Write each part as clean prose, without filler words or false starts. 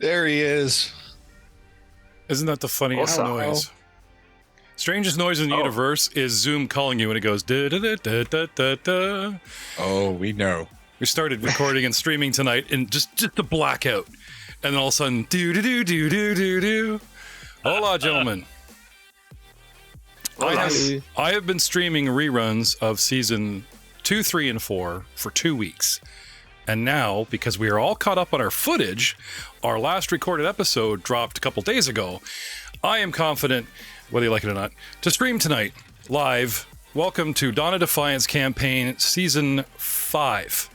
There he is. Isn't that the funniest noise? Strangest noise in the universe is Zoom calling you and it goes da da da da da da da. Oh, we know. We started recording and streaming tonight and just a blackout. And then all of a sudden, do. Hola, gentlemen. I have been streaming reruns of season 2, 3, and 4 for 2 weeks. And now, because we are all caught up on our footage, our last recorded episode dropped a couple days ago. I am confident, whether you like it or not, to stream tonight, live. Welcome to Dawn of Defiance campaign season 5.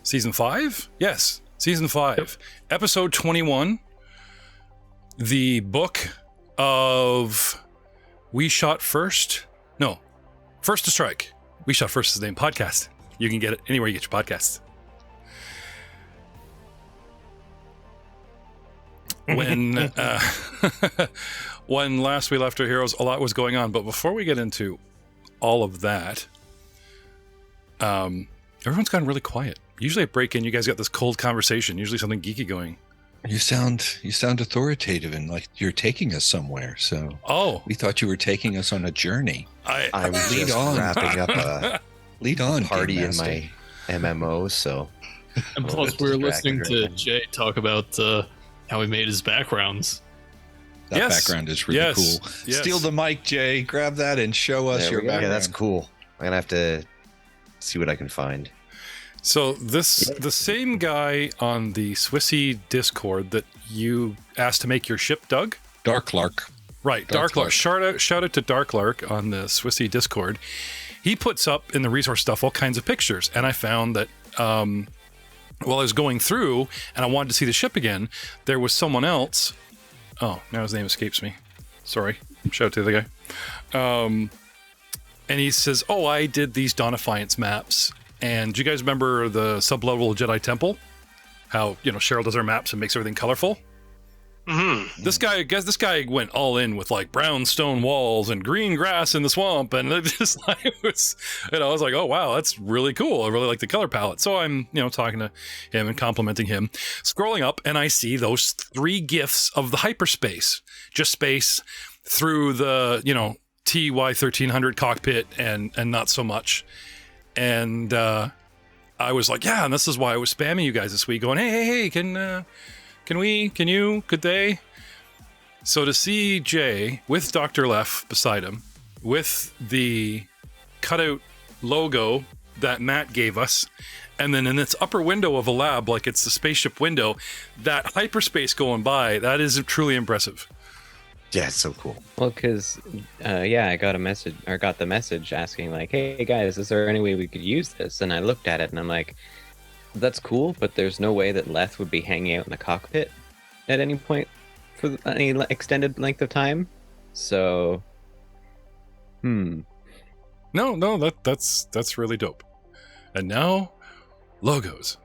Season 5? Yes, season 5. Yep. Episode 21. The book of We Shot First. No, First to Strike. We Shot First is the name podcast. You can get it anywhere you get your podcasts. When when last we left our heroes, a lot was going on. But before we get into all of that, everyone's gotten really quiet. Usually I break in, you guys got this cold conversation, usually something geeky going. You sound authoritative and like you're taking us somewhere. So we thought you were taking us on a journey. I was just wrapping up a lead on party in my MMO. So, and plus we were listening to Jay talk about how he made his backgrounds. That background is really cool. Yes. Steal the mic, Jay. Grab that and show us your background. Yeah, that's cool. I'm gonna have to see what I can find. So the same guy on the Swissy Discord that you asked to make your ship, Doug? Darklark. Right, Darklark. Shout out to Darklark on the Swissy Discord. He puts up in the resource stuff all kinds of pictures, and I found that while I was going through and I wanted to see the ship again, there was someone else. Oh, now his name escapes me. Sorry. Shout out to the other guy. And he says, I did these Dawn of Defiance maps. And do you guys remember the sub-level Jedi Temple? How, Cheryl does her maps and makes everything colorful? Mm-hmm. This guy went all in with like brown stone walls and green grass in the swamp, and it just like I was like, oh wow, that's really cool. I really like the color palette. So I'm talking to him and complimenting him, scrolling up, and I see those 3 gifs of the hyperspace, just space through the TY 1300 cockpit and not so much. And I was like, yeah, and this is why I was spamming you guys this week, going, hey, could they? So to see Jay with Dr. Leff beside him, with the cutout logo that Matt gave us, and then in its upper window of a lab, like it's the spaceship window, that hyperspace going by, that is truly impressive. Yeah, it's so cool. Well, because, I got the message asking like, hey guys, is there any way we could use this? And I looked at it and I'm like, that's cool, but there's no way that Leth would be hanging out in the cockpit at any point for any extended length of time. So, No, that's really dope. And now, logos.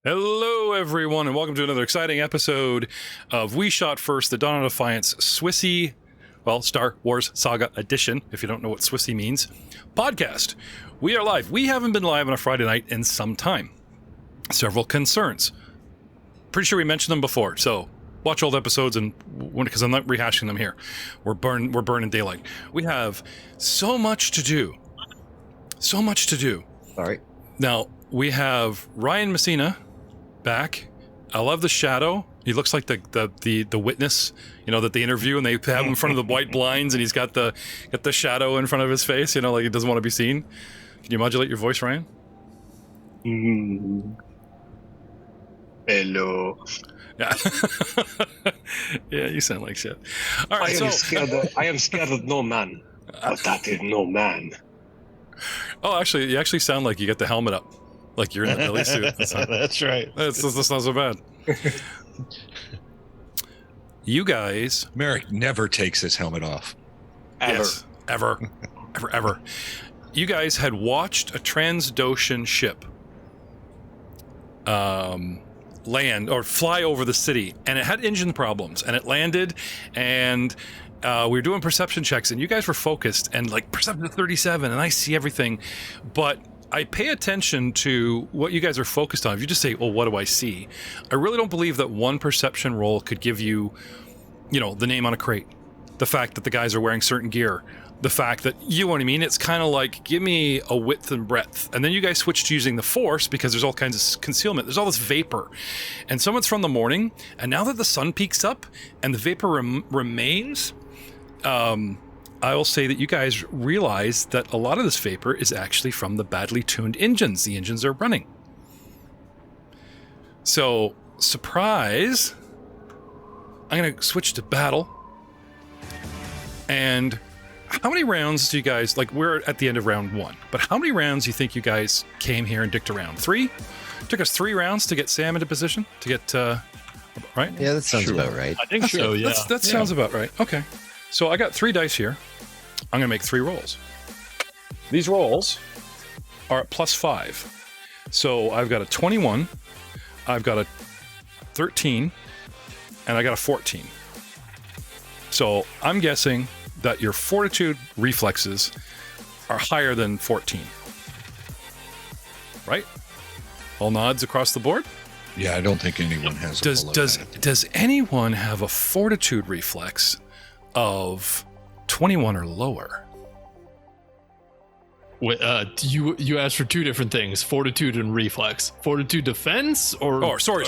Hello, everyone, and welcome to another exciting episode of We Shot First, the Dawn of Defiance Swissy, Star Wars Saga Edition, if you don't know what Swissy means, podcast. We are live. We haven't been live on a Friday night in some time. Several concerns. Pretty sure we mentioned them before, so watch old episodes, and because I'm not rehashing them here. We're burning daylight. We have so much to do. So much to do. All right. Now, we have Ryan Messina back. I love the shadow. He looks like the witness, that they interview and they have him in front of the white blinds, and he's got the shadow in front of his face, like he doesn't want to be seen. Can you modulate your voice, Ryan? Hello. Yeah. Yeah, you sound like shit. All right, I am scared of no man, but that is no man. Oh, actually, you actually sound like you got the helmet up, like you're in the ghillie suit. That's right. That's not so bad. You guys, Merrick never takes his helmet off. Ever. Yes, ever. You guys had watched a Transdocean ship land or fly over the city, and it had engine problems, and it landed, and we were doing perception checks, and you guys were focused, and like perception 37, and I see everything, but I pay attention to what you guys are focused on. If you just say, well, what do I see? I really don't believe that one perception roll could give you, the name on a crate, the fact that the guys are wearing certain gear, the fact that, you know what I mean? It's kind of like, give me a width and breadth. And then you guys switch to using the force because there's all kinds of concealment. There's all this vapor. And some of it's from the morning. And now that the sun peaks up and the vapor remains, I will say that you guys realize that a lot of this vapor is actually from the badly tuned engines. The engines are running. So, surprise, I'm going to switch to battle. And how many rounds do you guys, we're at the end of round 1, but how many rounds do you think you guys came here and dicked around? 3? It took us 3 rounds to get Sam into position, to get, right? Yeah, that sounds about right. I think so, yeah. That sounds about right. Okay. So I got 3 dice here. I'm going to make 3 rolls. These rolls are at +5. So I've got a 21, I've got a 13, and I got a 14. So I'm guessing that your fortitude reflexes are higher than 14. Right? All nods across the board? Yeah, I don't think anyone has a below that. Does anyone have a fortitude reflex of 21 or lower? Wait, you asked for 2 different things: fortitude and reflex. Fortitude defense, or sorry.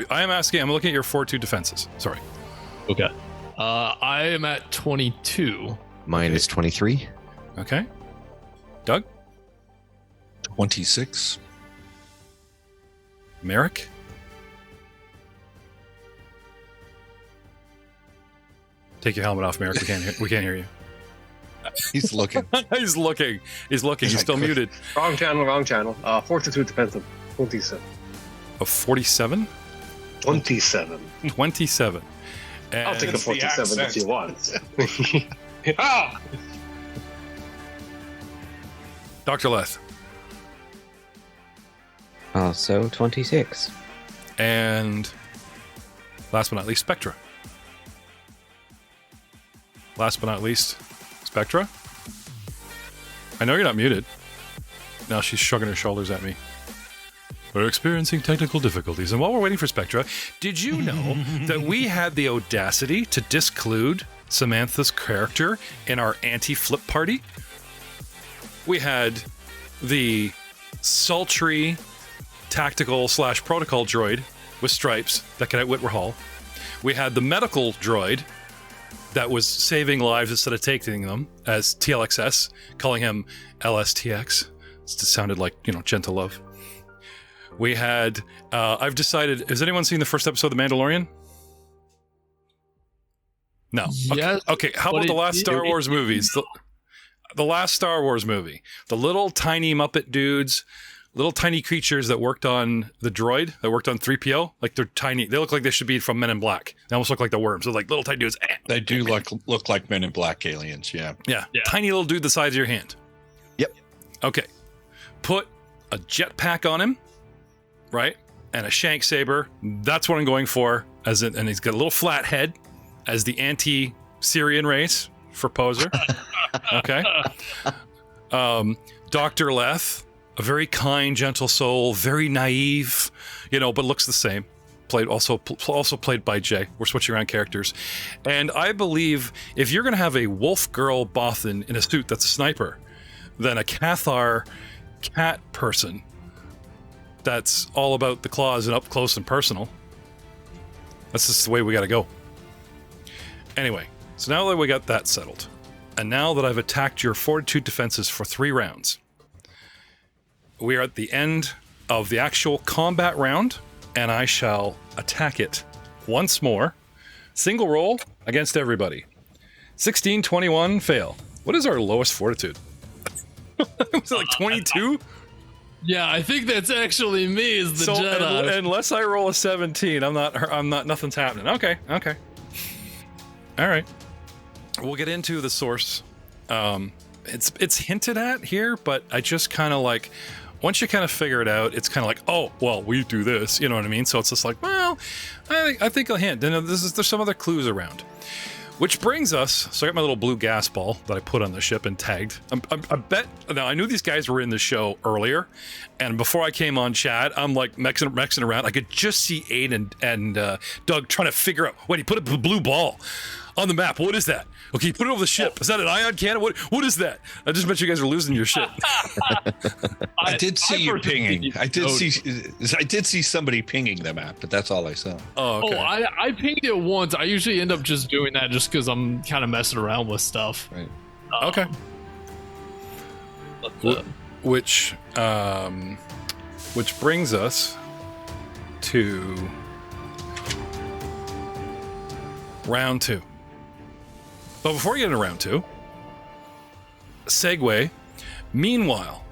I'm looking at your fortitude defenses. Sorry. Okay. I am at 22. Mine is 23. Okay. Doug? 26. Merrick? Take your helmet off, Merrick. We can't hear you. He's looking. He's looking. He's still muted. Wrong channel. Fortitude defensive, 27. A 47? 27. 27. And I'll take the 47 if you want. Dr. Leth. Also 26. And last but not least, Spectra. Last but not least, Spectra. I know you're not muted. Now she's shrugging her shoulders at me. We're experiencing technical difficulties. And while we're waiting for Spectra, did you know that we had the audacity to disclude Samantha's character in our anti-flip party? We had the sultry tactical / protocol droid with stripes that can outwit Rahal. We had the medical droid that was saving lives instead of taking them as TLXS, calling him LSTX. It sounded like, gentle love. We had, I've decided, has anyone seen the first episode of The Mandalorian? No. Yes. Okay. How about the last Star Wars movies? The last Star Wars movie. The little tiny Muppet dudes, little tiny creatures that worked on the droid, that worked on 3PO. Like, they're tiny. They look like they should be from Men in Black. They almost look like the worms. They're like little tiny dudes. They do look like Men in Black aliens, yeah. Yeah. Tiny little dude the size of your hand. Yep. Okay. Put a jetpack on him, right? And a shank saber. That's what I'm going for. And he's got a little flat head as the anti-Syrian race for poser. Okay. Dr. Leth, a very kind, gentle soul, very naive, but looks the same. Also played by Jay. We're switching around characters. And I believe if you're going to have a wolf girl Bothan in a suit that's a sniper, then a Cathar cat person that's all about the claws and up close and personal. That's just the way we got to go. Anyway, so now that we got that settled, and now that I've attacked your fortitude defenses for 3 rounds, we are at the end of the actual combat round. and I shall attack it once more. Single roll against everybody. 16, 21, fail. What is our lowest fortitude? Was it like 22? Yeah, I think that's actually me as the Jedi. Unless I roll a 17, I'm not, nothing's happening. Okay. All right. We'll get into the source. It's hinted at here, but I just kind of like, once you kind of figure it out, it's kind of like, oh, well, we do this, you know what I mean? So it's just like, well, I think a hint. And there's some other clues around. Which brings us, so I got my little blue gas ball that I put on the ship and tagged. I bet, now I knew these guys were in the show earlier, and before I came on chat, I'm like mexing around. I could just see Aiden and Doug trying to figure out, wait, he put a blue ball on the map. What is that? Okay, put it over the ship. Is that an ion cannon? What is that? I just bet you guys are losing your shit. I did see you pinging. I did see somebody pinging the map, but that's all I saw. Oh, okay. I pinged it once. I usually end up just doing that just because I'm kind of messing around with stuff. Right. Okay. Which brings us to round 2. But before we get into round 2, segue. Meanwhile,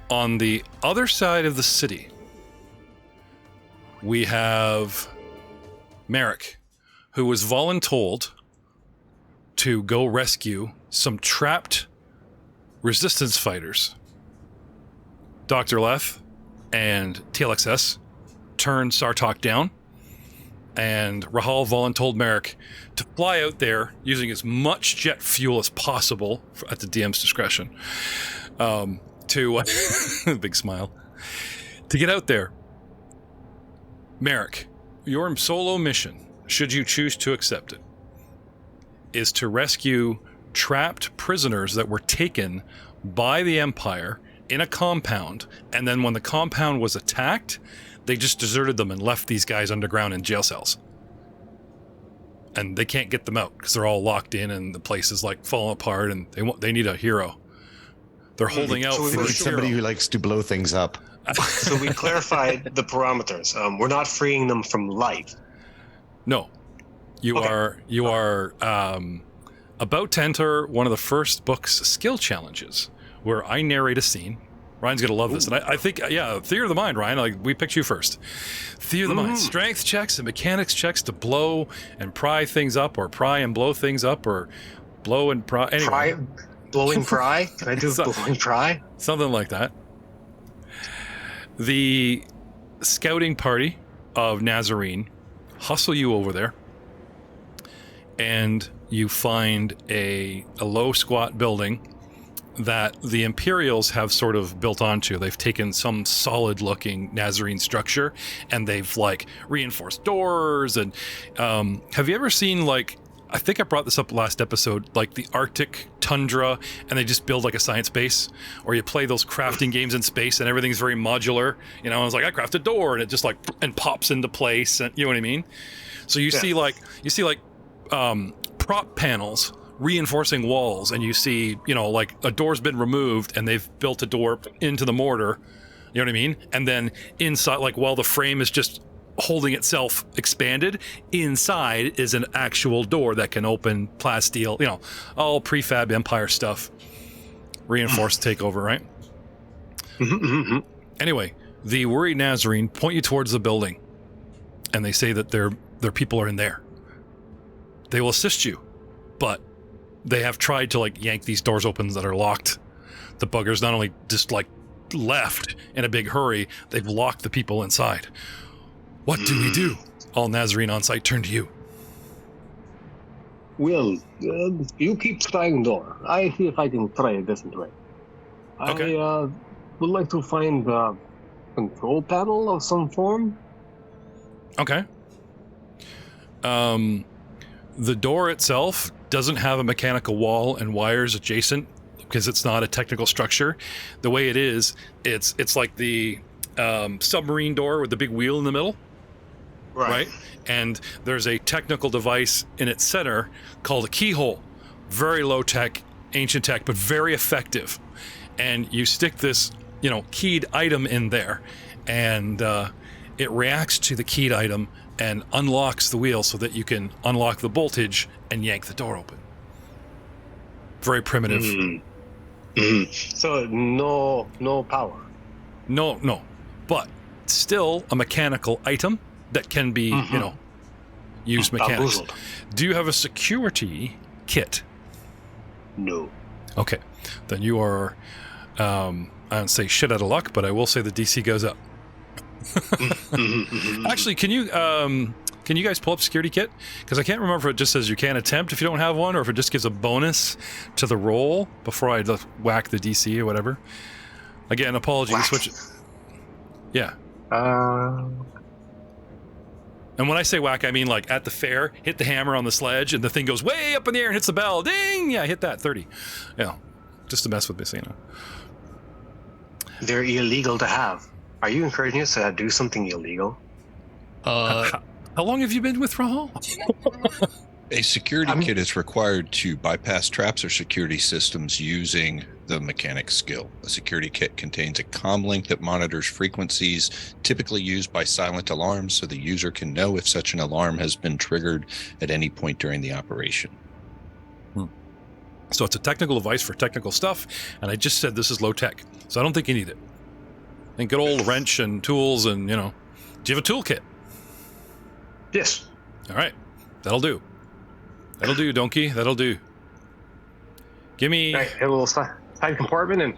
on the other side of the city, we have Merrick, who was voluntold to go rescue some trapped resistance fighters. Dr. Leth and TLXS turned Sartok down, and Rahal voluntold Merrick to fly out there using as much jet fuel as possible at the DM's discretion. To big smile. To get out there, Merrick, your solo mission, should you choose to accept it, is to rescue trapped prisoners that were taken by the Empire in a compound, and then when the compound was attacked, they just deserted them and left these guys underground in jail cells. And they can't get them out because they're all locked in and the place is like falling apart, and they need a hero. They're holding out for somebody who likes to blow things up. So we clarified the parameters. We're not freeing them from life. No. You are about to enter one of the first book's skill challenges where I narrate a scene. Ryan's gonna love this, and I think, theater of the mind, Ryan. Like, we picked you first. Theater of the mind, strength checks and mechanics checks to blow and pry things up, or pry and blow things up, or blow and pry. Anyway. Blowing pry? Can I do blowing pry? Something like that. The scouting party of Nazarene hustle you over there, and you find a low squat building that the Imperials have sort of built onto. They've taken some solid looking Nazarene structure and they've like reinforced doors. And have you ever seen, like, I think I brought this up last episode, like the Arctic tundra, and they just build like a science base, or you play those crafting games in space and everything's very modular, you know, and it's like, I craft a door and it just like and pops into place, and you know what I mean? So you see like prop panels reinforcing walls, and you see, you know, like a door's been removed and they've built a door into the mortar, you know what I mean? And then inside, like, while the frame is just holding itself expanded, inside is an actual door that can open, plasteel, you know, all prefab Empire stuff, reinforced takeover, right? Anyway, the worried Nazarene point you towards the building, and they say that their people are in there. They will assist you, but they have tried to like yank these doors open that are locked. The buggers not only just like left in a big hurry, they've locked the people inside. What do we do? All Nazarene on site turn to you. Well, you keep trying door. I see if I can try a different way. Okay. I would like to find a control panel of some form. Okay. The door itself doesn't have a mechanical wall and wires adjacent because it's not a technical structure. The way it is, it's like the submarine door with the big wheel in the middle. Right? And there's a technical device in its center called a keyhole. Very low tech, ancient tech, but very effective. And you stick this, you know, keyed item in there, and it reacts to the keyed item and unlocks the wheel so that you can unlock the boltage and yank the door open. Very primitive. So no power. No. But still a mechanical item that can be, used mechanics. Bamboozled. Do you have a security kit? No. Okay. Then you are, I don't say shit out of luck, but I will say the DC goes up. Actually, can you guys pull up security kit? Because I can't remember if it just says you can't attempt if you don't have one, or if it just gives a bonus to the roll before I whack the DC or whatever. Again, apologies. Switch. Yeah. And when I say whack, I mean like at the fair, hit the hammer on the sledge, and the thing goes way up in the air and hits the bell. Ding! Yeah, hit that 30. Yeah, just to mess with Messina. They're illegal to have. Are you encouraging us to do something illegal? How long have you been with Rahul? A security kit is required to bypass traps or security systems using the mechanic skill. A security kit contains a comm link that monitors frequencies typically used by silent alarms so the user can know if such an alarm has been triggered at any point during the operation. So it's a technical device for technical stuff, and I just said this is low tech, so I don't think you need it. I think good old wrench and tools and, do you have a toolkit? Yes. All right, that'll do. That'll do, donkey. That'll do. Give me... Right, a little side compartment and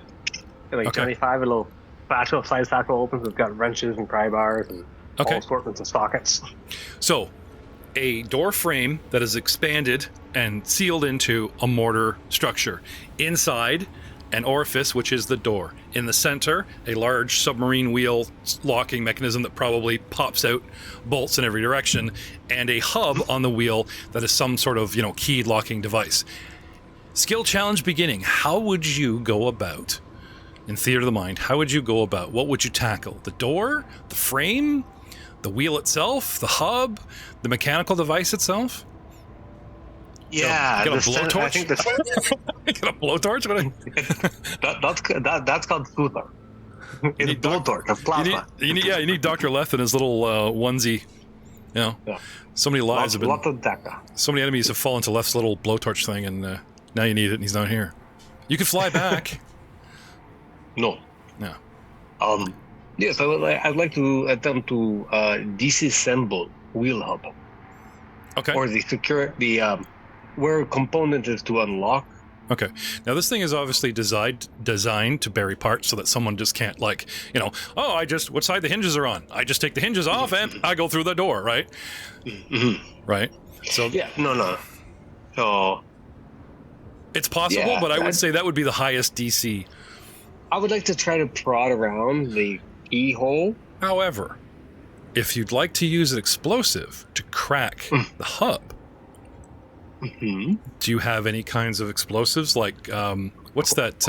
like 25, a little satchel, side satchel opens. It's got wrenches and pry bars and all assortments of sockets. So, a door frame that is expanded and sealed into a mortar structure. Inside, an orifice, which is the door. In the center, a large submarine wheel locking mechanism that probably pops out bolts in every direction, and a hub on the wheel that is some sort of, keyed locking device. Skill challenge beginning. How would you go about, in Theater of the Mind, what would you tackle? The door? The frame? The wheel itself? The hub? The mechanical device itself? Yeah, got a blowtorch? I think Got a blowtorch? that's called Scooter. It's a blowtorch of plasma. You need Dr. Leth and his little onesie. Yeah. So many lives have been. So many enemies have fallen to Leth's little blowtorch thing, and now you need it, and he's not here. You can fly back. No. No. Yes, I'd like to attempt to disassemble wheel hub. Okay. Or where component is to unlock. Okay. Now this thing is obviously designed to bury parts so that someone just can't what side the hinges are on? I just take the hinges off and I go through the door, right? Mm-hmm. Right. So yeah, no. So it's possible, but I would say that would be the highest DC. I would like to try to prod around the keyhole. However, if you'd like to use an explosive to crack the hub, do you have any kinds of explosives? Like, what's that?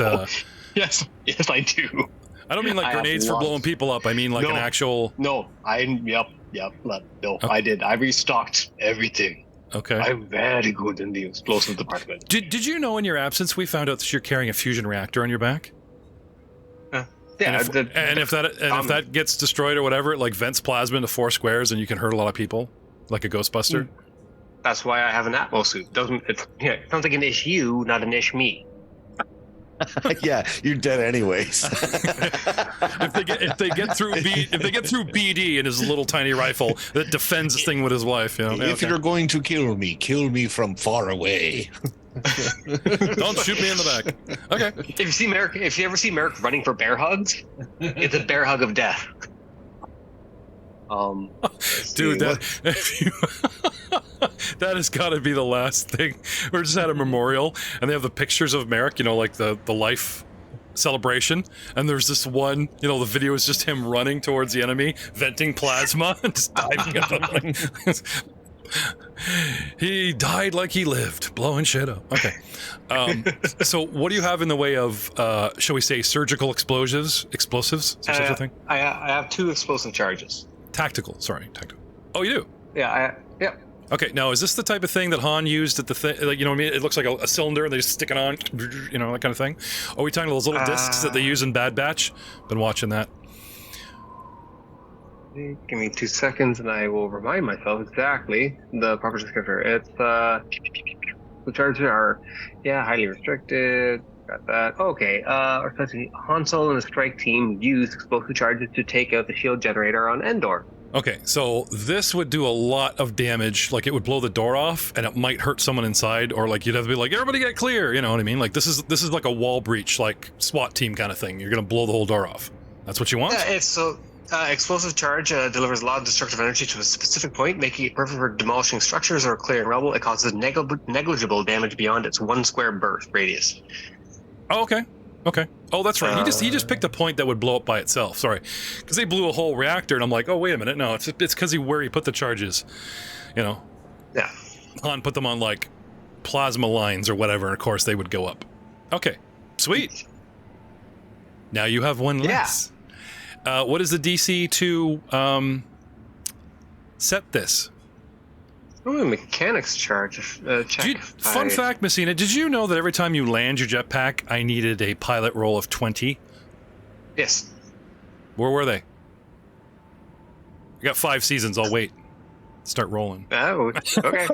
Yes, I do. I don't mean like grenades for blowing people up. I mean like an actual... No, I did. I restocked everything. Okay. I'm very good in the explosive department. Did you know in your absence we found out that you're carrying a fusion reactor on your back? Yeah, and if that gets destroyed or whatever, it like vents plasma into 4 squares and you can hurt a lot of people, like a Ghostbuster. That's why I have an Atmos suit. It sounds like an ish you, not an ish me. Yeah, you're dead anyways. if they get through BD and his little tiny rifle that defends this thing with his wife, If you're going to kill me from far away. Don't shoot me in the back. Okay. If you ever see Merrick running for bear hugs, it's a bear hug of death. Dude, that has got to be the last thing. We're just at a memorial, and they have the pictures of Merrick, like the life celebration, and there's this one, the video is just him running towards the enemy, venting plasma, and just diving out. He died like he lived, blowing shit up. Okay. So what do you have in the way of, shall we say, surgical explosives? Is there such a thing? I have 2 explosive charges. Tactical. Oh, you do? Yeah. Okay, now is this the type of thing that Han used at the thing? Like, you know what I mean? It looks like a cylinder and they just stick it on, that kind of thing. Are we talking those little discs that they use in Bad Batch? Been watching that. Give me 2 seconds and I will remind myself exactly the proper descriptor. It's the charges are highly restricted. Got that. Okay. Especially Han Solo and the strike team used explosive charges to take out the shield generator on Endor. Okay, so this would do a lot of damage. Like, it would blow the door off, and it might hurt someone inside, or like you'd have to be like, everybody get clear. You know what I mean? Like, this is like a wall breach, like SWAT team kind of thing. You're gonna blow the whole door off. That's what you want? Yeah, it's so. Explosive charge delivers a lot of destructive energy to a specific point, making it perfect for demolishing structures or clearing rubble. It causes negligible damage beyond its 1 square burst radius. Oh, okay. Oh, that's right. He just picked a point that would blow up by itself. Sorry, because they blew a whole reactor, and I'm like, oh, wait a minute. No, it's because where he put the charges. You know. Yeah. Han put them on like plasma lines or whatever, and of course they would go up. Okay, sweet. Now you have one less. What is the DC to set this? Oh, mechanics charge. Check. Fun fact, Messina, did you know that every time you land your jetpack, I needed a pilot roll of 20? Yes. Where were they? I got 5 seasons. I'll wait. Start rolling. Oh, okay.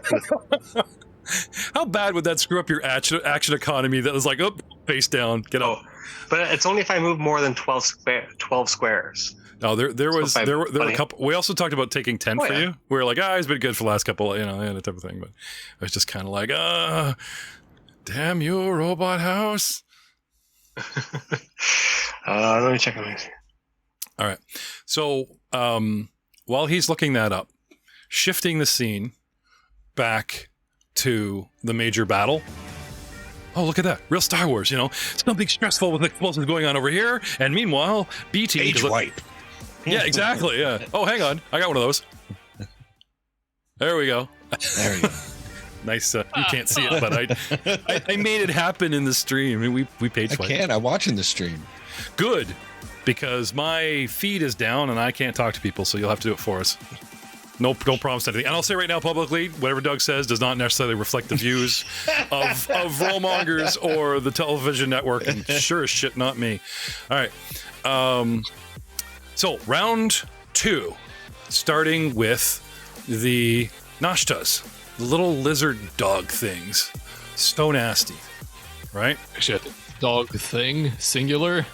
How bad would that screw up your action economy that was like, oh, face down, get up? But it's only if I move more than 12 squares. No, there were a couple. We also talked about taking 10 for you. We were like, he's been good for the last couple, that type of thing. But I was just kind of like, damn you, robot house. Let me check on this. All right. So while he's looking that up, shifting the scene back to the major battle. Oh, look at that. Real Star Wars, Something stressful with explosives going on over here. And meanwhile, BT... Age wipe. Yeah, exactly, yeah. Oh, hang on. I got one of those. There we go. There you go. Nice. You can't see it, but I made it happen in the stream. I mean, we page I can't. I'm watching the stream. Good, because my feed is down and I can't talk to people, so you'll have to do it for us. No promise anything. And I'll say right now publicly, whatever Doug says does not necessarily reflect the views of Rollmongers or the television network, and sure as shit not me. All right. So round 2, starting with the Nashtas, the little lizard dog things. So nasty, right? Shit. Dog thing, singular.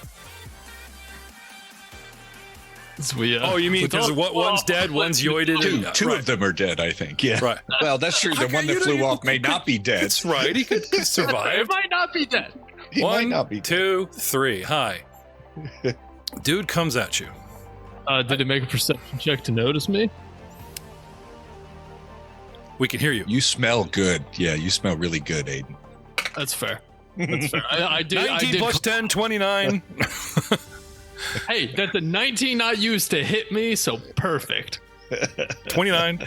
So you mean because one's dead, one's yoided? Two of them are dead, I think. Yeah. Right. Well, that's true. The one that flew off may not be dead. That's right. He could survive. It might not be dead. He might not be dead. 2, 3. Hi. Dude comes at you. Did it make a perception check to notice me? We can hear you. You smell good. Yeah, you smell really good, Aiden. That's fair. That's fair. I did. 19 plus 10, 29. Hey, that's a 19 not used to hit me, so perfect. 29.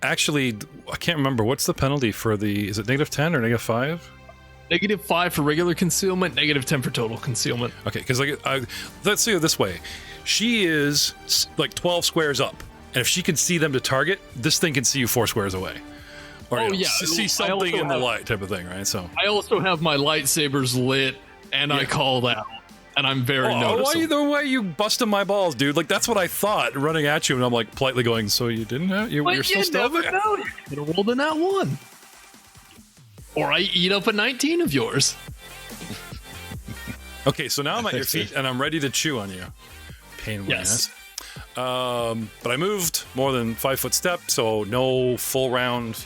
Actually, I can't remember. What's the penalty for is it -10 or -5? -5 for regular concealment, -10 for total concealment. Okay, because let's see it this way. She is like 12 squares up, and if she can see them to target, this thing can see you 4 squares away. Or see something in the light type of thing, right? So I also have my lightsabers lit, and I call that. And I'm very noticeable. Why you busting my balls, dude? Like, that's what I thought, running at you, and I'm like politely going, so you didn't have... You're still stuck? You never know. You could have rolled in that one. Or I eat up a 19 of yours. Okay, so now I'm at your feet, and I'm ready to chew on you. Pain in my ass. But I moved more than 5-foot step, so no full round,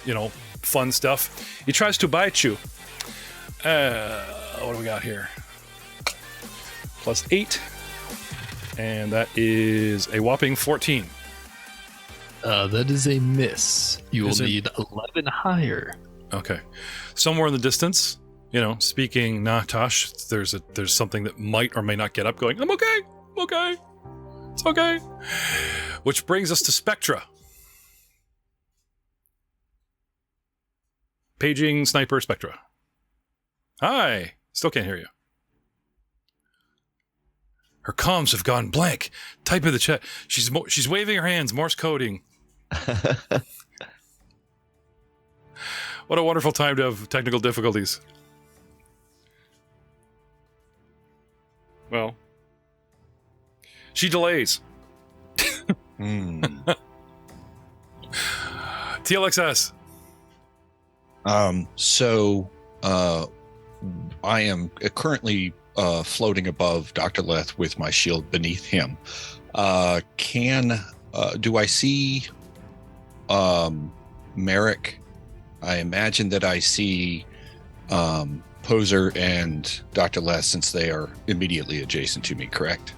fun stuff. He tries to bite you. What do we got here? +8, and that is a whopping 14. That is a miss. You will need 11 higher. Okay, somewhere in the distance, speaking Natash, there's something that might or may not get up, going, I'm okay, it's okay. Which brings us to Spectra. Paging Sniper Spectra. Hi, still can't hear you. Her comms have gone blank. Type in the chat. She's waving her hands, Morse coding. What a wonderful time to have technical difficulties. Well, she delays. TLXS. So I am currently floating above Dr. Leth with my shield beneath him. Do I see Merrick? I imagine that I see Poser and Dr. Leth, since they are immediately adjacent to me, correct?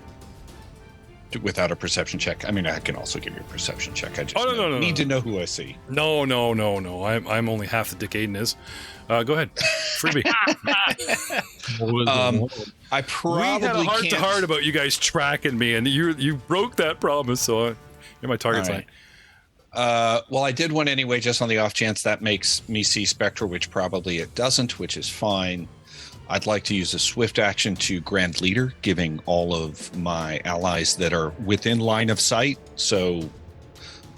Without a perception check. I mean, I can also give you a perception check. I just need to know who I see. No. I'm only half the dick Aiden is. Go ahead. Freebie. I probably we had a heart can't... to heart about you guys tracking me, and you broke that promise, so you're my target sign. Well, I did one anyway, just on the off chance that makes me see Spectra, which probably it doesn't, which is fine. I'd like to use a swift action to Grand Leader, giving all of my allies that are within line of sight. So,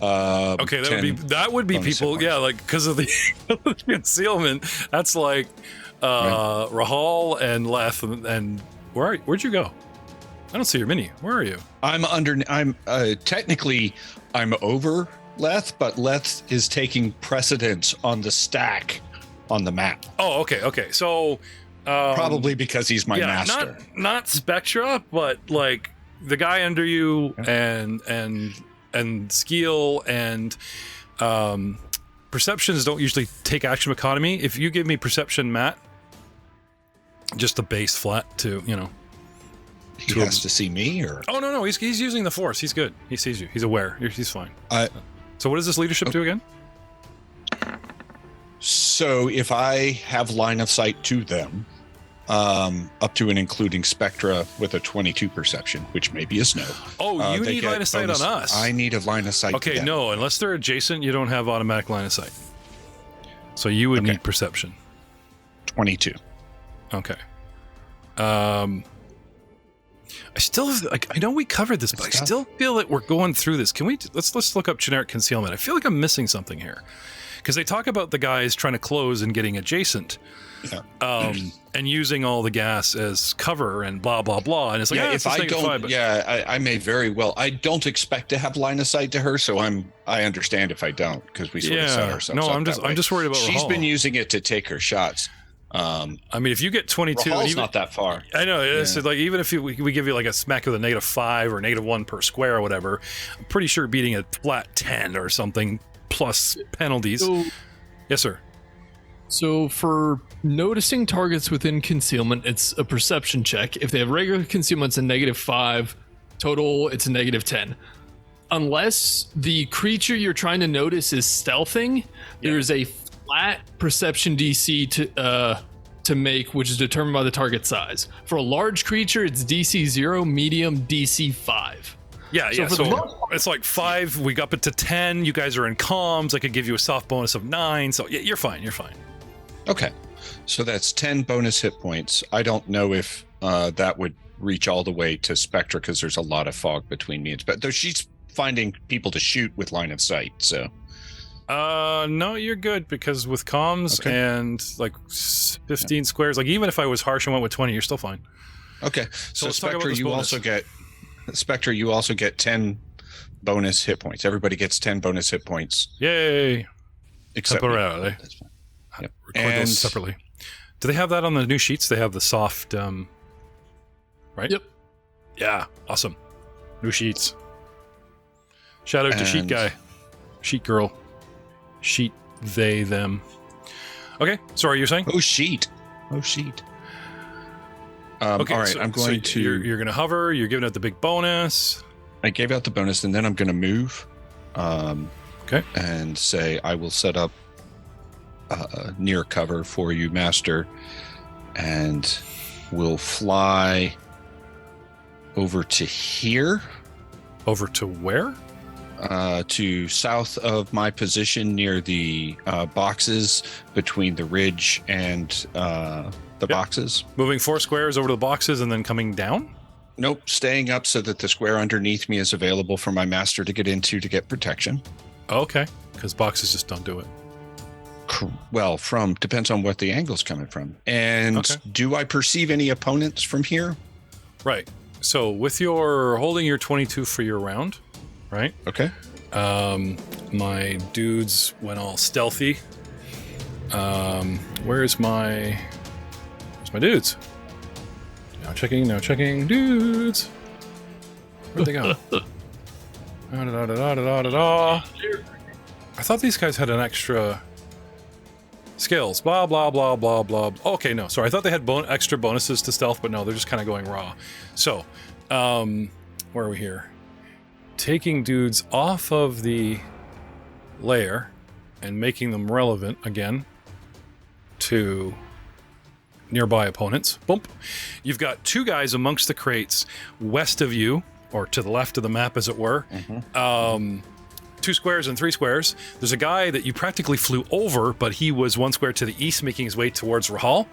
okay, that would be people, yeah, like because of the concealment. That's like Rahal and Leth, and where'd you go? I don't see your mini. Where are you? I'm technically I'm over Leth, but Leth is taking precedence on the stack on the map. Oh, okay. So. Probably because he's my master. Not Spectra, but like the guy under you, and skill and perceptions don't usually take action economy. If you give me perception, Matt, just the base flat to He has to see me, or no, he's using the force. He's good. He sees you. He's aware. He's fine. So what does this leadership do again? So if I have line of sight to them, up to and including Spectra with a 22 perception, which maybe is no. Oh, you need line of sight on us. I need a line of sight. Okay, no, unless they're adjacent, you don't have automatic line of sight. So you would need perception. 22. Okay. I still I know we covered this, but I still feel that we're going through this. Can we let's look up generic concealment. I feel like I'm missing something here. Because they talk about the guys trying to close and getting adjacent, and using all the gas as cover and blah blah blah. And it's like, if I don't, I may very well. I don't expect to have line of sight to her, so I understand if I don't, because we sort of set ourselves. No, I'm just worried about. She's Rahal. been using it to take her shots. I mean, if you get 22, Rahal's not that far. I know. It's like even if we give you like a smack with a -5 or -1 per square or whatever, I'm pretty sure beating a flat 10 or something plus penalties. Yes, sir. So for noticing targets within concealment, it's a perception check. If they have regular concealment, it's a -5. Total, it's a -10. Unless the creature you're trying to notice is stealthing, there's a flat perception DC to make, which is determined by the target size. For a large creature, it's DC 0, medium DC 5. Yeah. So it's like 5. We got it to 10. You guys are in comms. I could give you a soft bonus of 9. So yeah, you're fine. Okay. So that's 10 bonus hit points. I don't know if that would reach all the way to Spectra, because there's a lot of fog between me and Spectra. Though she's finding people to shoot with line of sight. So. No, you're good, because with comms and like 15 squares, like even if I was harsh and went with 20, you're still fine. Okay. So Spectra, you also get 10 bonus hit points. Everybody gets 10 bonus hit points. Yay! Except separately. Yep. Record those separately. Do they have that on the new sheets? They have the soft, right? Yep. Yeah. Awesome. New sheets. Shout out to sheet guy, sheet girl, sheet they them. Okay. Sorry, you're saying? Oh sheet. Okay. All right. I'm going to. You're going to hover. You're giving out the big bonus. I gave out the bonus, and then I'm going to move. Okay. And say I will set up near cover for you, Master, and we'll fly over to here. Over to where? To south of my position near the boxes between the ridge and the boxes. Moving 4 squares over to the boxes and then coming down? Nope, staying up so that the square underneath me is available for my master to get into to get protection. Okay, because boxes just don't do it. Well, depends on what the angle's coming from. And do I perceive any opponents from here? Right. So with holding your 22 for your round, right? Okay. My dudes went all stealthy. Where's my dudes? Now checking. Dudes. Where'd they go? Da-da-da-da-da-da-da. I thought these guys had an extra skills. Blah, blah, blah, blah, blah. Okay, no, sorry. I thought they had extra bonuses to stealth, but no, they're just kind of going raw. So, where are we here? Taking dudes off of the layer and making them relevant again to nearby opponents. Boom. You've got two guys amongst the crates west of you, or to the left of the map, as it were. 2 squares and 3 squares. There's a guy that you practically flew over, but he was 1 square to the east, making his way towards Rahal.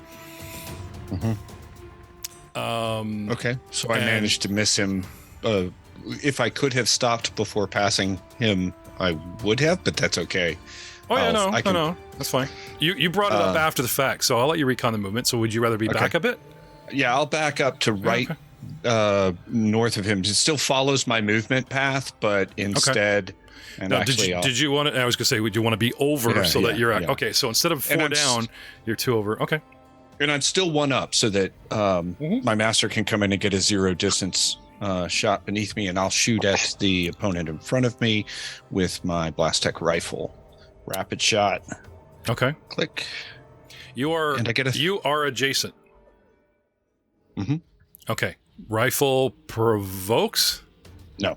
Okay, so I managed to miss him. If I could have stopped before passing him, I would have, but that's okay. Oh yeah, no, that's fine. You brought it up after the fact, so I'll let you recon the movement. So would you rather be back a bit? Yeah, I'll back up to right north of him. It still follows my movement path, but instead... And now, actually, did you want to? I was going to say, would you want to be over that you're at? Yeah. Okay, so instead of 4 down, you're 2 over. Okay. And I'm still 1 up, so that my master can come in and get a 0 distance shot beneath me, and I'll shoot at the opponent in front of me with my Blast Tech rifle. Rapid shot. Okay. Click. You are. And I get you are adjacent. Okay. Rifle provokes? No.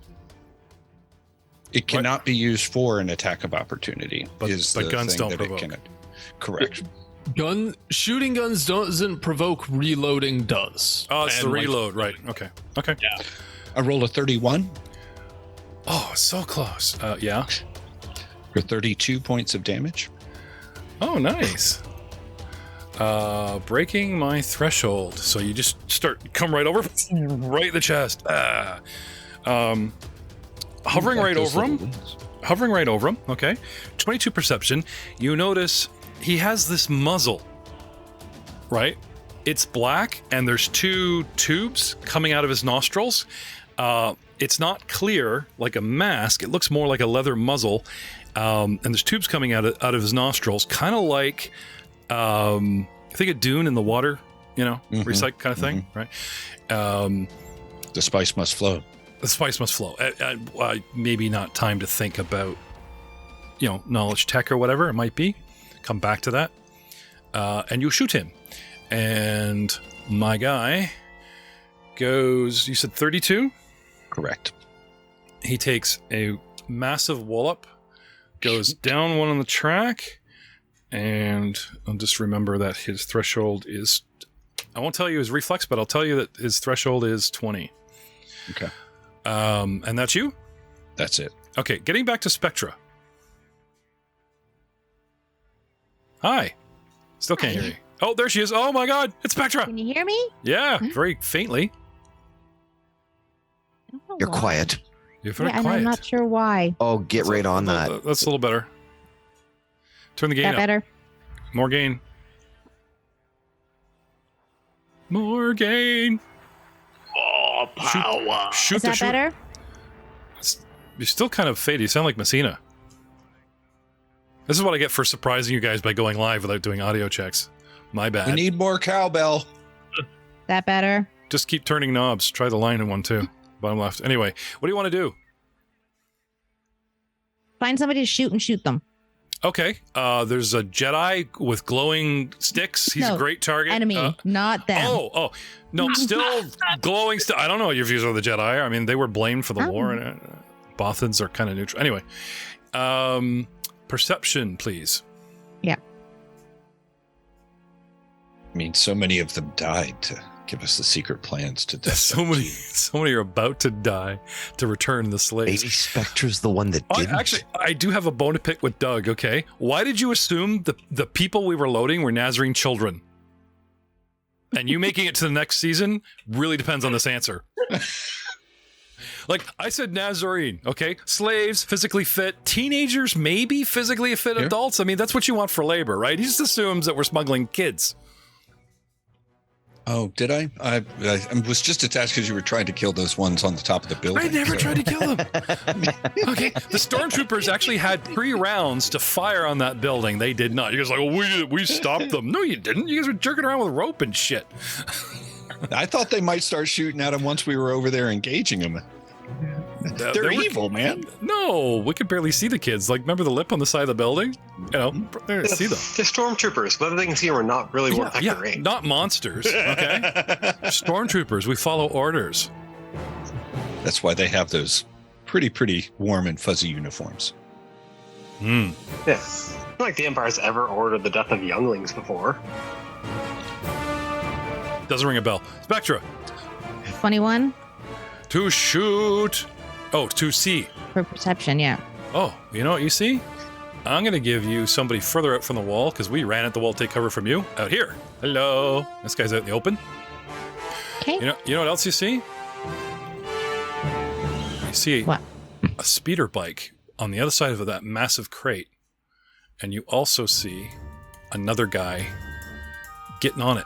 It cannot be used for an attack of opportunity. But guns don't provoke. Correct. Shooting guns doesn't provoke. Reloading does. Oh, it's the reload, right? Okay. Yeah. I roll a 31. Oh, so close. Yeah. For 32 points of damage. Oh, nice. Breaking my threshold. So you just come right over, right in the chest. Hovering right over him. Okay. 22 perception. You notice he has this muzzle, right? It's black and there's 2 tubes coming out of his nostrils. It's not clear like a mask. It looks more like a leather muzzle. And there's tubes coming out of his nostrils, kind of like, I think a dune in the water, recycle kind of thing, right? The spice must flow. The spice must flow. Maybe not time to think about, knowledge tech or whatever it might be. Come back to that. And you shoot him. And my guy goes, you said 32? Correct. He takes a massive wallop, goes down 1 on the track, and I'll just remember that his threshold is, I won't tell you his reflex, but I'll tell you that his threshold is 20. Okay. And that's you? That's it. Okay, getting back to Spectra. Hi. Still can't hear you. Oh, there she is. Oh my god, it's Spectra. Can you hear me? Yeah, very faintly. You're quiet. You're very and quiet. I'm not sure why. Oh, get right on that. That's a little better. Turn the gain That up. better? More gain. More gain. Oh, power. Shoot Is the that shoot. better? You're still kind of faded. You sound like Messina. This is what I get for surprising you guys by going live without doing audio checks. My bad. We need more cowbell. That better? Just keep turning knobs. Try the line in one too. Bottom left. Anyway, what do you want to do? Find somebody to shoot and shoot them. Okay. There's a Jedi with glowing sticks. He's a great target. Enemy, not them. Oh. No, still glowing. I don't know what your views are of the Jedi. I mean, they were blamed for the war, and Bothans are kind of neutral. Anyway, perception, please. Yeah. I mean, so many of them died to give us the secret plans to death. So many are about to die to return the slaves. Maybe Spectre's the one that didn't. Actually, I do have a bone to pick with Doug, okay? Why did you assume the people we were loading were Nazarene children? And you making it to the next season really depends on this answer. Like, I said Nazarene, okay? Slaves, physically fit, teenagers, maybe physically fit adults. I mean, that's what you want for labor, right? He just assumes that we're smuggling kids. Oh, did I? I was just attached because you were trying to kill those ones on the top of the building. I never tried to kill them. Okay, the stormtroopers actually had 3 rounds to fire on that building. They did not. You guys are like, oh, we stopped them. No, you didn't. You guys were jerking around with rope and shit. I thought they might start shooting at them once we were over there engaging them. They're evil, man. No, we could barely see the kids. Like, remember the lip on the side of the building? You know, there to see them. They're stormtroopers. Whether they can see them or not really won't affect their range. Not monsters, okay? Stormtroopers, we follow orders. That's why they have those pretty warm and fuzzy uniforms. Hmm. Yeah. Not like the Empire's ever ordered the death of younglings before. Doesn't ring a bell. Spectra, 21 to shoot. Oh, to see. for perception, yeah. Oh, you know what you see? I'm going to give you somebody further out from the wall because we ran at the wall to take cover from you. Out here. Hello. This guy's out in the open. Okay. You know what else you see? You see What? a speeder bike on the other side of that massive crate. And you also see another guy getting on it.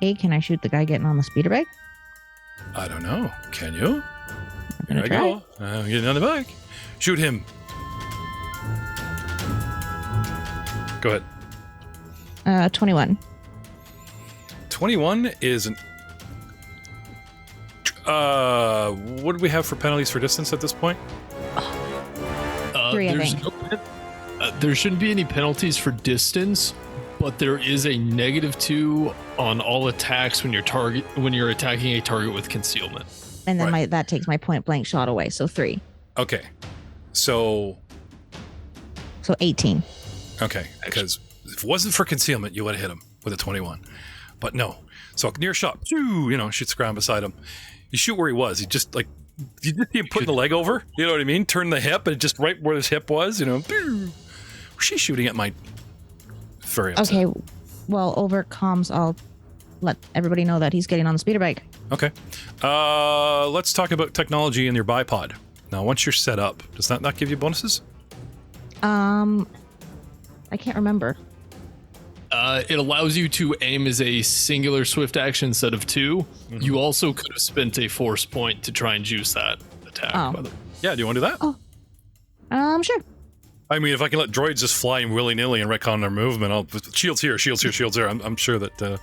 Hey, can I shoot the guy getting on the speeder bike? I don't know. Can you? I'm Here gonna I try. go. I'm getting on the bike. Shoot him. Go ahead. 21. 21 is an... what do we have for penalties for distance at this point? 3, I there's think. there shouldn't be any penalties for distance, but there is a -2 on all attacks when you're attacking a target with concealment. And then Right. that takes my point blank shot away. So 3. Okay. So 18. okay, because if it wasn't for concealment, you would have hit him with a 21. But no. So near shot, shoots the ground beside him. You shoot where he was. He just like you just see him putting the leg over. You know what I mean? Turn the hip, and just right where his hip was. She's shooting at my. Very upset. Okay. Well, over comms, I'll let everybody know that he's getting on the speeder bike. Okay. Let's talk about technology in your bipod. Now, once you're set up, does that not give you bonuses? I can't remember. It allows you to aim as a singular swift action instead of 2. Mm-hmm. You also could have spent a force point to try and juice that attack. Oh. By the way. Yeah, do you want to do that? Sure. I mean, if I can let droids just fly willy-nilly and wreck on their movement, I'll shields here, shields here, shields there. I'm sure that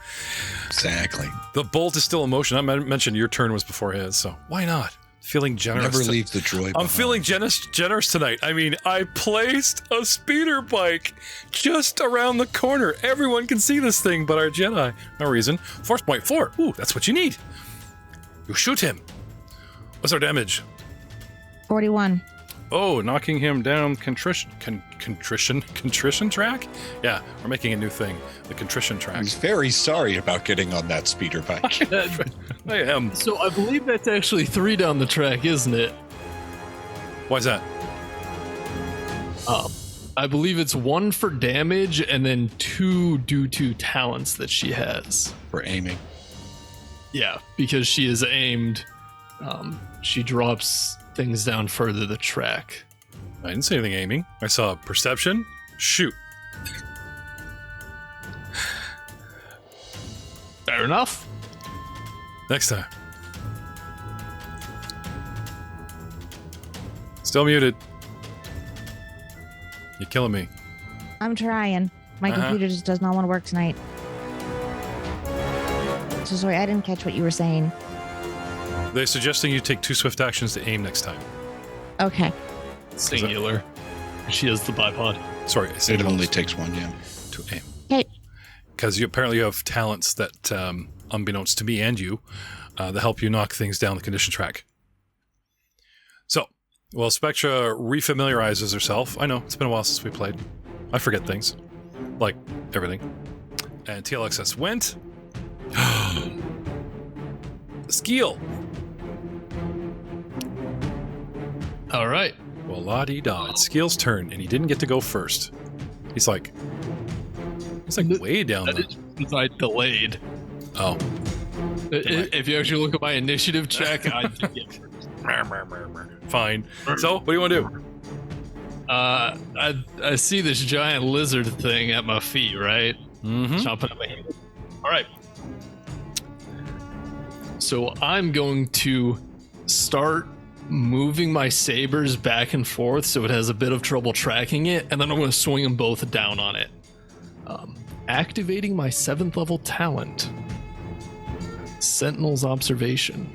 Exactly. the bolt is still in motion. I mentioned your turn was before his, so why not? Feeling generous. Never leave the droid I'm behind. feeling generous tonight. I mean, I placed a speeder bike just around the corner. Everyone can see this thing but our Jedi. No reason. Force point 4. Ooh, that's what you need. You shoot him. What's our damage? 41. Oh, knocking him down contrition track? Yeah, we're making a new thing. The contrition track. He's very sorry about getting on that speeder bike. I am. So I believe that's actually 3 down the track, isn't it? Why's that? I believe it's 1 for damage and then 2 due to talents that she has. For aiming. Yeah, because she is aimed. She drops things down further the track. I didn't say anything aiming. I saw perception. Shoot. Fair enough. Next time. Still muted. You're killing me. I'm trying. My computer just does not want to work tonight. So sorry, I didn't catch what you were saying. They're suggesting you take 2 swift actions to aim next time. Okay. Singular. She has the bipod. Sorry, I said It only takes 1, yeah. to aim. Okay. Because you apparently have talents that, unbeknownst to me and you, that help you knock things down the condition track. So, well, Spectra refamiliarizes herself. I know, it's been a while since we played. I forget things. Like, everything. And TLXS went. Skill. All right. Well, la-di-da. It's Skill's turn, and he didn't get to go first. He's like way down That there. is because I delayed. Oh. If you actually look at my initiative check, I did get first. Fine. So, what do you want to do? I see this giant lizard thing at my feet, right? Mm-hmm. Chomping at my heels. All right. So I'm going to start moving my sabers back and forth so it has a bit of trouble tracking it, and then I'm going to swing them both down on it. Activating my 7th level talent, Sentinel's Observation.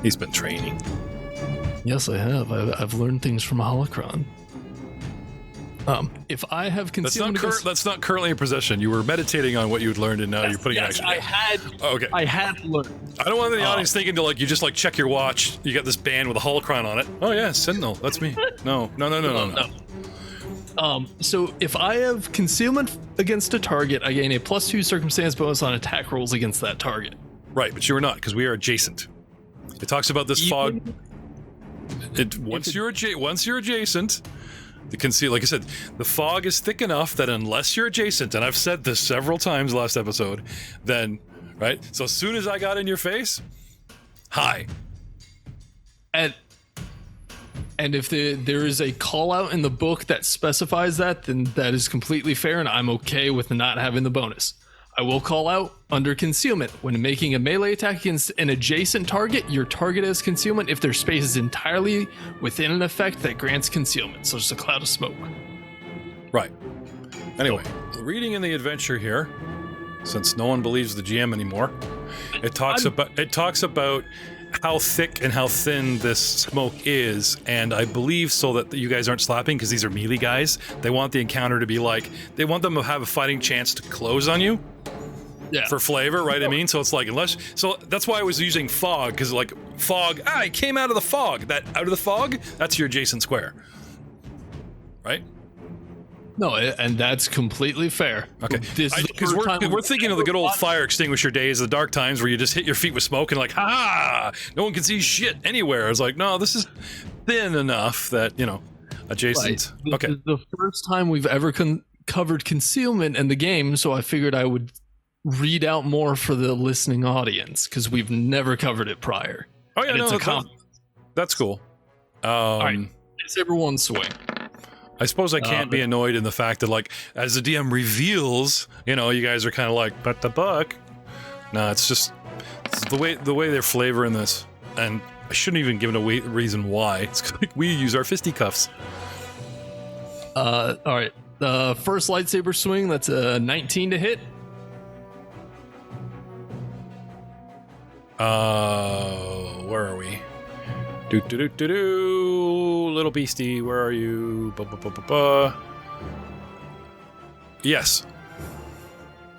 He's been training. Yes, I have. I've learned things from Holocron. If I have concealment, That's not currently in possession. You were meditating on what you'd learned, and now you're putting it in action. I had. Oh, okay. I had learned. I don't want the audience thinking to you just check your watch. You got this band with a holocron on it. Oh yeah, Sentinel. That's me. No. So if I have concealment against a target, I gain a +2 circumstance bonus on attack rolls against that target. Right, but you are not, because we are adjacent. It talks about this fog. Once you're adjacent, the like I said, the fog is thick enough that unless you're adjacent, and I've said this several times last episode, then right. So as soon as I got in your face, hi. And if there is a call out in the book that specifies that, then that is completely fair, and I'm okay with not having the bonus. I will call out under concealment. When making a melee attack against an adjacent target, your target has concealment if their space is entirely within an effect that grants concealment, such as a cloud of smoke. Right. Anyway, reading in the adventure here, since no one believes the GM anymore, it talks about how thick and how thin this smoke is, and I believe so that you guys aren't slapping because these are melee guys. They want the encounter to be they want them to have a fighting chance to close on you. Yeah. For flavor, right? I mean, so it's so that's why I was using fog, because fog, I came out of the fog. Out of the fog, that's your adjacent square. Right? No, and that's completely fair. Okay, because we're thinking of the good old fire extinguisher days, the dark times where you just hit your feet with smoke and ha! No one can see shit anywhere. It's no, this is thin enough that adjacent. Right. Okay, this is the first time we've ever covered concealment in the game, so I figured I would read out more for the listening audience because we've never covered it prior. Oh yeah, that's cool. All right, it's everyone swing. I suppose I can't be annoyed in the fact that, as the DM reveals, you guys are kind of but the buck. No, it's the way they're flavoring this, and I shouldn't even give it a reason why. It's we use our fisticuffs. All right, the first lightsaber swing. That's a 19 to hit. Where are we? Little beastie, where are you? Yes.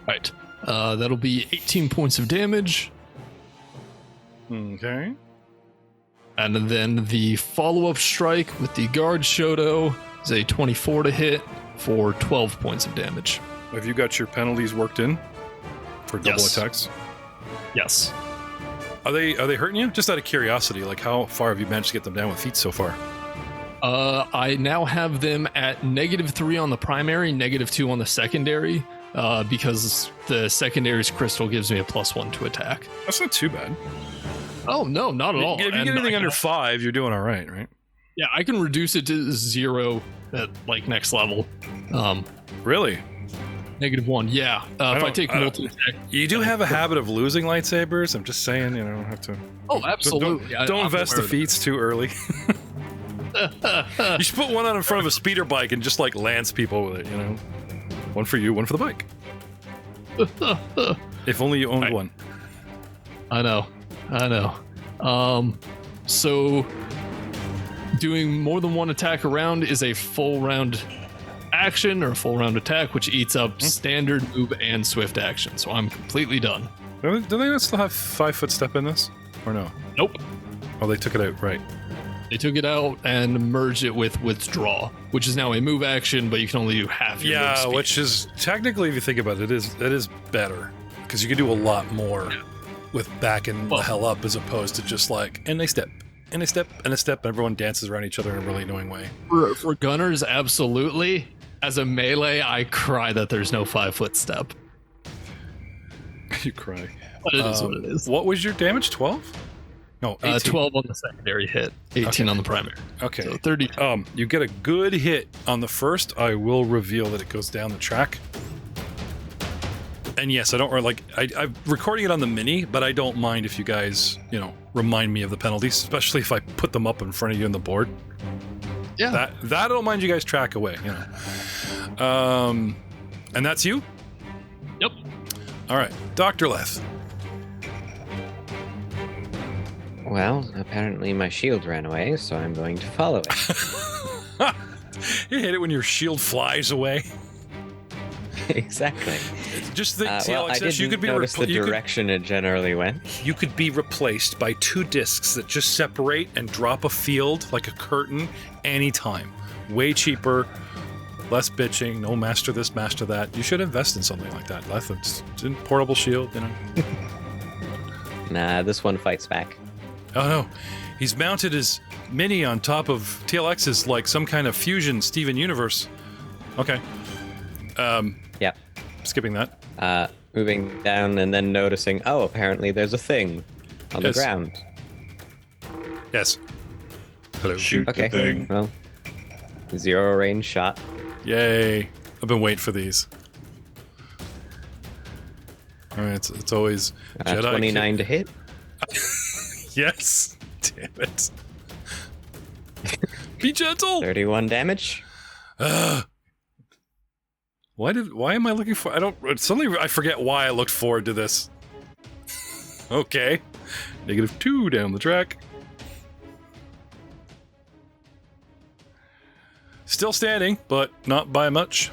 Right. That'll be 18 points of damage. Okay. And then the follow-up strike with the guard Shoto is a 24 to hit for 12 points of damage. Have you got your penalties worked in for double attacks? Yes. Are they hurting you? Just out of curiosity, how far have you managed to get them down with feet so far? I now have them at -3 on the primary, -2 on the secondary, because the secondary's crystal gives me a +1 to attack. That's not too bad. Oh, no, not at all. If you get anything under 5, you're doing all right? Yeah, I can reduce it to 0 at next level. Really? -1, yeah. If I take multi-attack. You do have a habit of losing lightsabers. I'm just saying, don't have to. Oh, absolutely. Don't invest the feats too early. You should put one on in front of a speeder bike and just lance people with it, One for you, one for the bike. If only you owned one. I know. So doing more than one attack a round is a full round action or a full round attack, which eats up standard move and swift action. So I'm completely done. Do they still have 5-foot step in this, or no? Nope. Oh, they took it out, right? They took it out and merged it with withdraw, which is now a move action, but you can only do half your move speed. Which is technically, if you think about it, it is better because you can do a lot more with backing the hell up as opposed to just and they step. And a step, and a step, and everyone dances around each other in a really annoying way. For gunners, absolutely. As a melee, I cry that there's no 5-foot step. You cry. But it is what it is. What was your damage? 12? No, 18. 12 on the secondary hit, 18 on the primary. Okay. So 30. You get a good hit on the first. I will reveal that it goes down the track. And yes, I don't I'm recording it on the mini, but I don't mind if you guys, remind me of the penalties, especially if I put them up in front of you on the board. Yeah. That I don't mind you guys track away, And that's you? Yep. All right, Dr. Leth. Well, apparently my shield ran away, so I'm going to follow it. You hate it when your shield flies away. Exactly. Just think, Well, I didn't you could be notice the direction it generally went. You could be replaced by 2 discs that just separate and drop a field like a curtain anytime. Way cheaper, less bitching, no master this, master that. You should invest in something like that. It's a portable shield, Nah, this one fights back. Oh no, he's mounted his mini on top of TLX's like some kind of fusion Steven Universe. Okay. Yep. Skipping that. Moving down and then noticing, apparently there's a thing on the Yes. ground. Yes. Hello. Shoot Okay, the thing. well, 0 range shot. Yay. I've been waiting for these. All right, it's always Jedi 29 to hit. Yes. Damn it. Be gentle. 31 damage. Why am I looking for? Suddenly I forget why I looked forward to this. Okay. -2 down the track. Still standing, but not by much.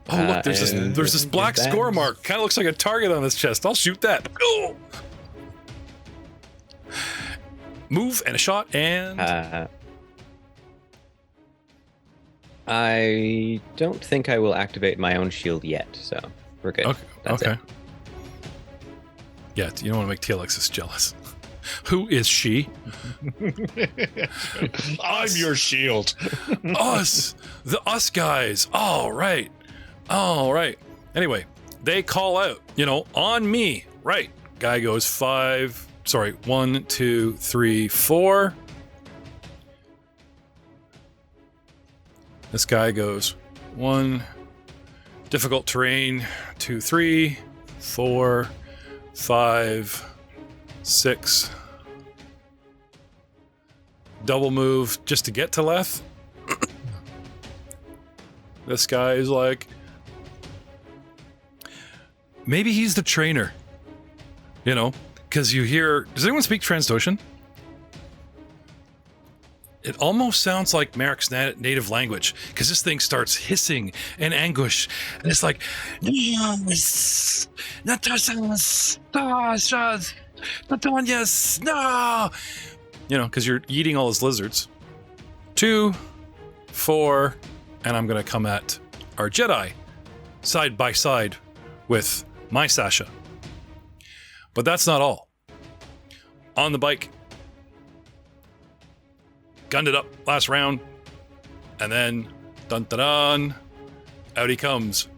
Oh, look, there's this black score mark. Kind of looks like a target on his chest. I'll shoot that. Oh! Move and a shot and... I don't think I will activate my own shield yet, so we're good. Okay. That's it. Yeah, you don't want to make TLXs jealous. Who is she? I'm your shield. Us! The us guys! All right. Anyway, they call out, on me. Right. Guy goes 1, 2, 3, 4. This guy goes 1, difficult terrain, 2, 3, 4, 5, 6. Double move just to get to Leth. This guy is like, maybe he's the trainer, because you hear, does anyone speak Trans-Ocean? It almost sounds like Merrick's native language, because this thing starts hissing in anguish, and it's like, yes, no, because you're eating all his lizards. 2, 4, and I'm gonna come at our Jedi side by side with my Sasha. But that's not all. On the bike. Gunned it up last round, and then dun dun dun, out he comes.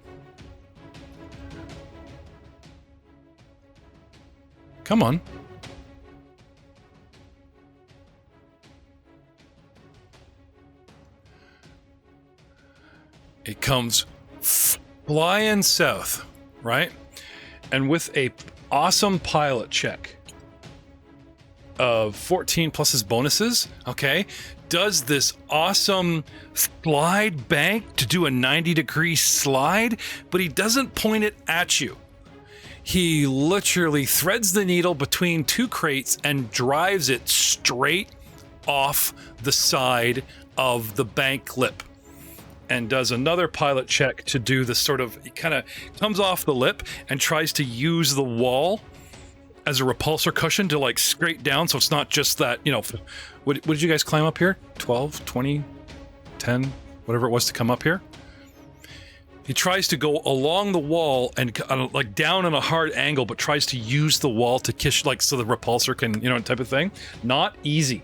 Come on. It comes flying south, right? And with a awesome pilot check of 14 plus his bonuses, okay, does this awesome slide bank to do a 90-degree slide, but he doesn't point it at you. He literally threads the needle between 2 crates and drives it straight off the side of the bank lip, and does another pilot check to do the sort of, he kind of comes off the lip and tries to use the wall as a repulsor cushion to like scrape down, so it's not just that, what did you guys climb up here? 12, 20, 10, whatever it was to come up here? He tries to go along the wall and like down on a hard angle, but tries to use the wall to kiss, like, so the repulsor can, type of thing. Not easy.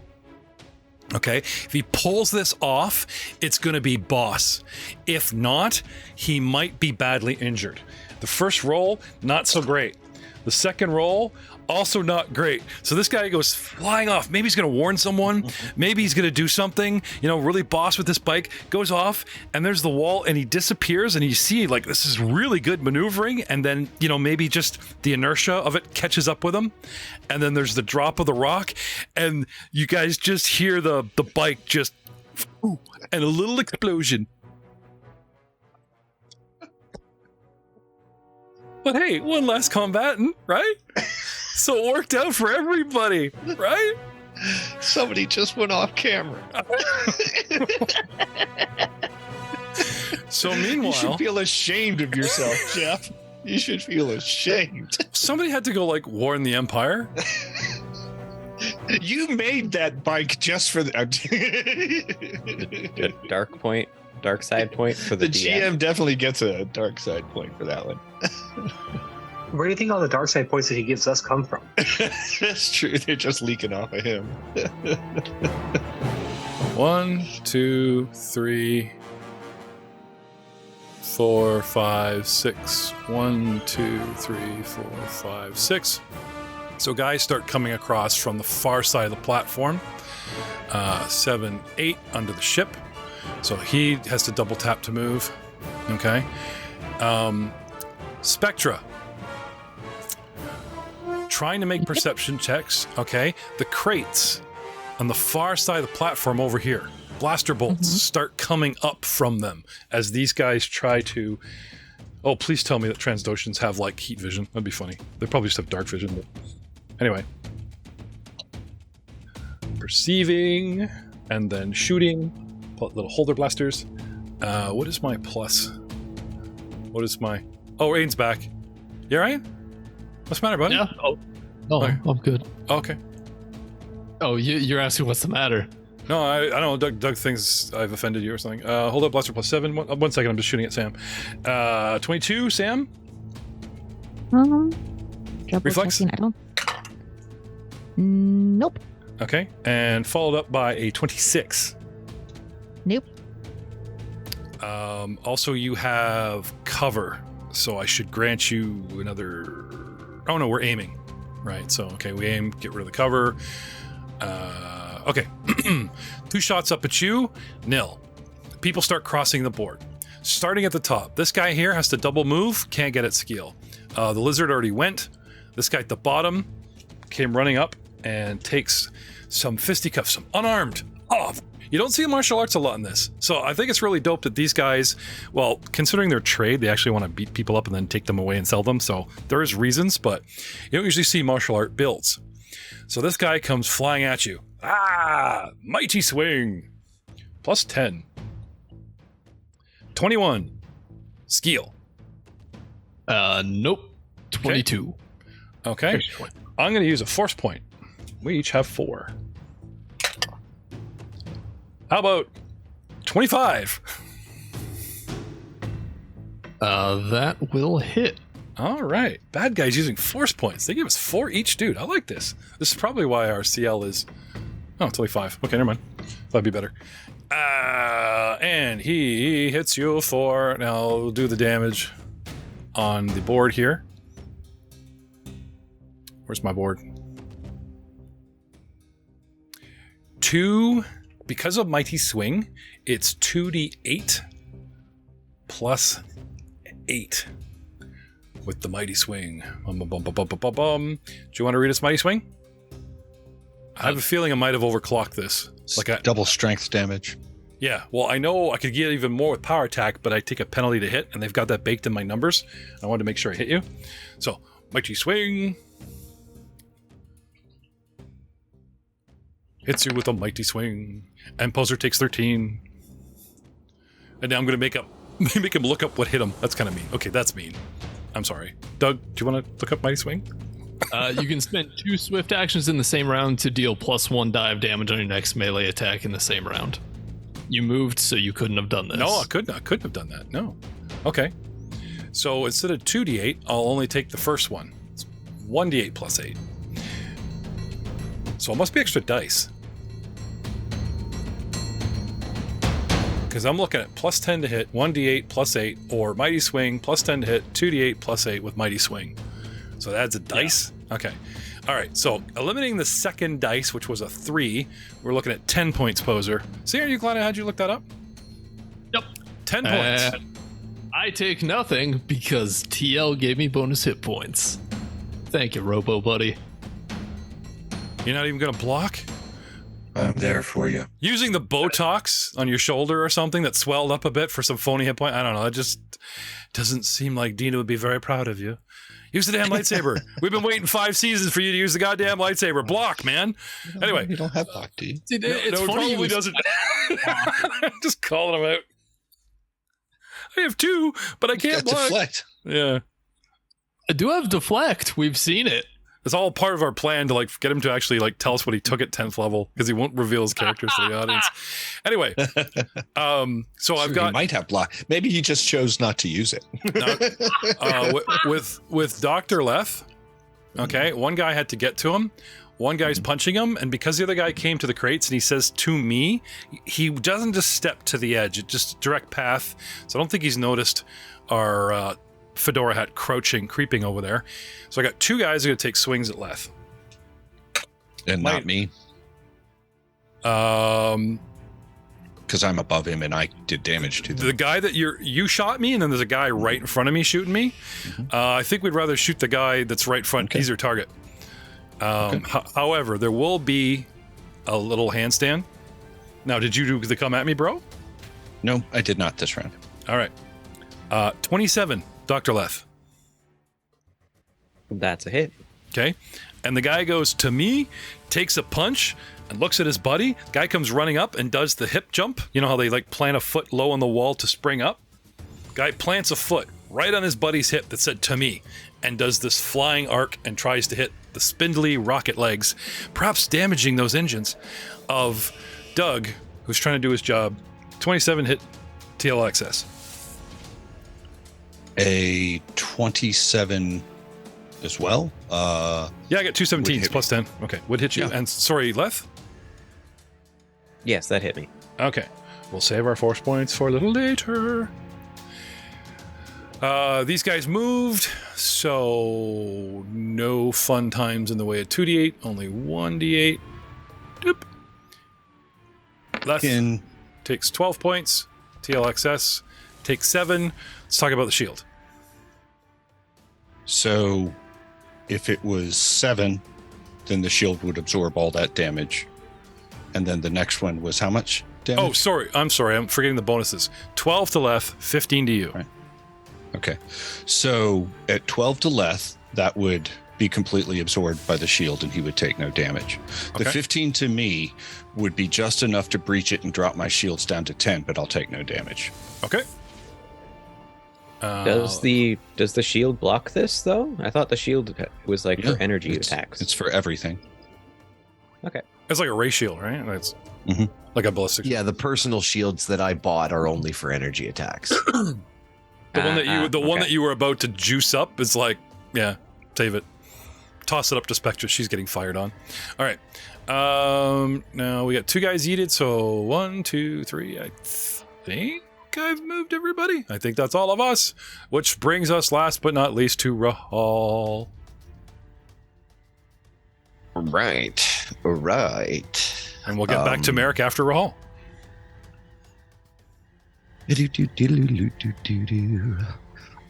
Okay, if he pulls this off, it's going to be boss. If not, he might be badly injured. The first roll, not so great. The second roll, also not great. So this guy goes flying off. Maybe he's going to warn someone. Maybe he's going to do something, really boss with this bike. Goes off, and there's the wall, and he disappears, and you see, like, this is really good maneuvering, and then, maybe just the inertia of it catches up with him, and then there's the drop of the rock, and you guys just hear the bike just, and a little explosion. But hey, one last combatant, right? So it worked out for everybody, right? Somebody just went off camera. So meanwhile, you should feel ashamed of yourself, Jeff. You should feel ashamed. Somebody had to go warn the Empire. You made that bike just for the Dark side point for the GM definitely gets a dark side point for that one. Where do you think all the dark side points that he gives us come from? That's true. They're just leaking off of him. 1, 2, 3, 4, 5, 6. 1, 2, 3, 4, 5, 6. So guys start coming across from the far side of the platform. 7, 8 under the ship. So he has to double tap to move. Okay. Spectra. Trying to make perception checks. Okay. The crates on the far side of the platform over here. Blaster bolts start coming up from them as these guys try to... Oh, please tell me that Transdoshans have, heat vision. That'd be funny. They probably just have dark vision, but... Anyway. Perceiving, and then shooting. Little holder blasters. What is my plus? What is my... Oh, Aiden's back. You alright? What's the matter, buddy? Yeah. Oh, Okay. I'm good. Okay. Oh, you're asking what's the matter? No, I don't know. Doug thinks I've offended you or something. Hold up, blaster plus 7. One second, I'm just shooting at Sam. 22, Sam? Reflex? I don't... Nope. Okay, and followed up by a 26. Nope. Also, you have cover, so I should grant you another... Oh, no, we're aiming. Right, so, okay, we aim, get rid of the cover. Okay. 2 shots up at you, nil. People start crossing the board. Starting at the top. This guy here has to double move, can't get its skill. The lizard already went. This guy at the bottom came running up and takes some fisticuffs, some unarmed. Oh, you don't see martial arts a lot in this. So I think it's really dope that these guys, well, considering their trade, they actually want to beat people up and then take them away and sell them. So there is reasons, but you don't usually see martial art builds. So this guy comes flying at you. Mighty swing. Plus 10. 21. Skill. Nope. 22. Okay. I'm going to use a force point. We each have 4. How about 25? That will hit. All right. Bad guys using force points. They give us 4 each, dude. I like this. This is probably why our CL is... Oh, it's only 5. Okay, never mind. That'd be better. And he hits you for... Now, I'll do the damage on the board here. Where's my board? 2... Because of Mighty Swing, it's 2d8 plus 8 with the Mighty Swing. Do you want to read us Mighty Swing? I have a feeling I might have overclocked this. Double strength damage. Yeah, well, I know I could get even more with power attack, but I take a penalty to hit, and they've got that baked in my numbers. I wanted to make sure I hit you. So, Mighty Swing. Hits you with a Mighty Swing. And Poser takes 13. And now I'm going to make him look up what hit him. That's kind of mean. Okay, that's mean. I'm sorry. Doug, do you want to look up Mighty Swing? You can spend 2 swift actions in the same round to deal +1 die of damage on your next melee attack in the same round. You moved, so you couldn't have done this. No, I couldn't have done that. No. Okay. So instead of 2d8, I'll only take the first one. It's 1d8 plus 8. So it must be extra dice. Because I'm looking at plus 10 to hit, 1d8 plus 8, or Mighty Swing plus 10 to hit, 2d8 plus 8 with Mighty Swing. So that adds a dice? Okay. All right, so eliminating the second dice, which was a 3, we're looking at 10 points, Poser. See, are you glad I had you look that up? Yep. 10 points. I take nothing because TL gave me bonus hit points. Thank you, Robo Buddy. You're not even going to block? I'm there for you. Using the Botox on your shoulder or something that swelled up a bit for some phony hit point? I don't know. It just doesn't seem like Dina would be very proud of you. Use the damn lightsaber. We've been waiting 5 seasons for you to use the goddamn lightsaber. Block, man. Anyway. You don't have block, do you? It's no, funny it probably doesn't. Just calling him out. I have 2, but I can't block. Deflect. Yeah. I do have deflect. We've seen it. It's all part of our plan to get him to actually tell us what he took at 10th level because he won't reveal his characters to the audience. Anyway, so I've got. He might have block. Maybe he just chose not to use it. with Dr. Leth. Okay, one guy had to get to him. One guy's punching him, and because the other guy came to the crates and he says to me, he doesn't just step to the edge. It's just a direct path. So I don't think he's noticed our fedora hat creeping over there. So I got 2 guys who are going to take swings at Leth. And not me. Because I'm above him and I did damage to them. The guy that you shot me, and then there's a guy right in front of me shooting me. I think we'd rather shoot the guy that's right front. Okay. He's your target. However, there will be a little handstand. Now, did you do the come at me, bro? No, I did not this round. All right. 27, Dr. Leth. That's a hit. Okay. And the guy goes to me, takes a punch, and looks at his buddy. Guy comes running up and does the hip jump. You know how they plant a foot low on the wall to spring up? Guy plants a foot right on his buddy's hip that said to me and does this flying arc and tries to hit the spindly rocket legs, perhaps damaging those engines of Doug, who's trying to do his job. 27 hit TLXS. A 27 as well. Yeah, I got 2 17s plus 10. Okay, would hit you. Yeah. And sorry, Leth? Yes, that hit me. Okay, we'll save our force points for a little later. These guys moved, so no fun times in the way of 2d8, only 1d8. Doop. Leth takes 12 points. TLXS takes 7. Let's talk about the shield. So if it was 7, then the shield would absorb all that damage. And then the next one was how much damage? Oh, sorry. I'm forgetting the bonuses. 12 to Leth, 15 to you. Right. Okay. So at 12 to Leth, that would be completely absorbed by the shield and he would take no damage. Okay. The 15 to me would be just enough to breach it and drop my shields down to 10, but I'll take no damage. Okay. Does the shield block this though? I thought the shield was for energy attacks. It's for everything. Okay. It's like a ray shield, right? It's like a ballistic. Yeah, the personal shields that I bought are only for energy attacks. The one that you were about to juice up is save it. Toss it up to Spectra. She's getting fired on. All right. Now we got 2 guys yeeted, so 1, 2, 3. I think I've moved everybody. I think that's all of us, which brings us last but not least to Rahal. Right. And we'll get back to Merrick after Rahal.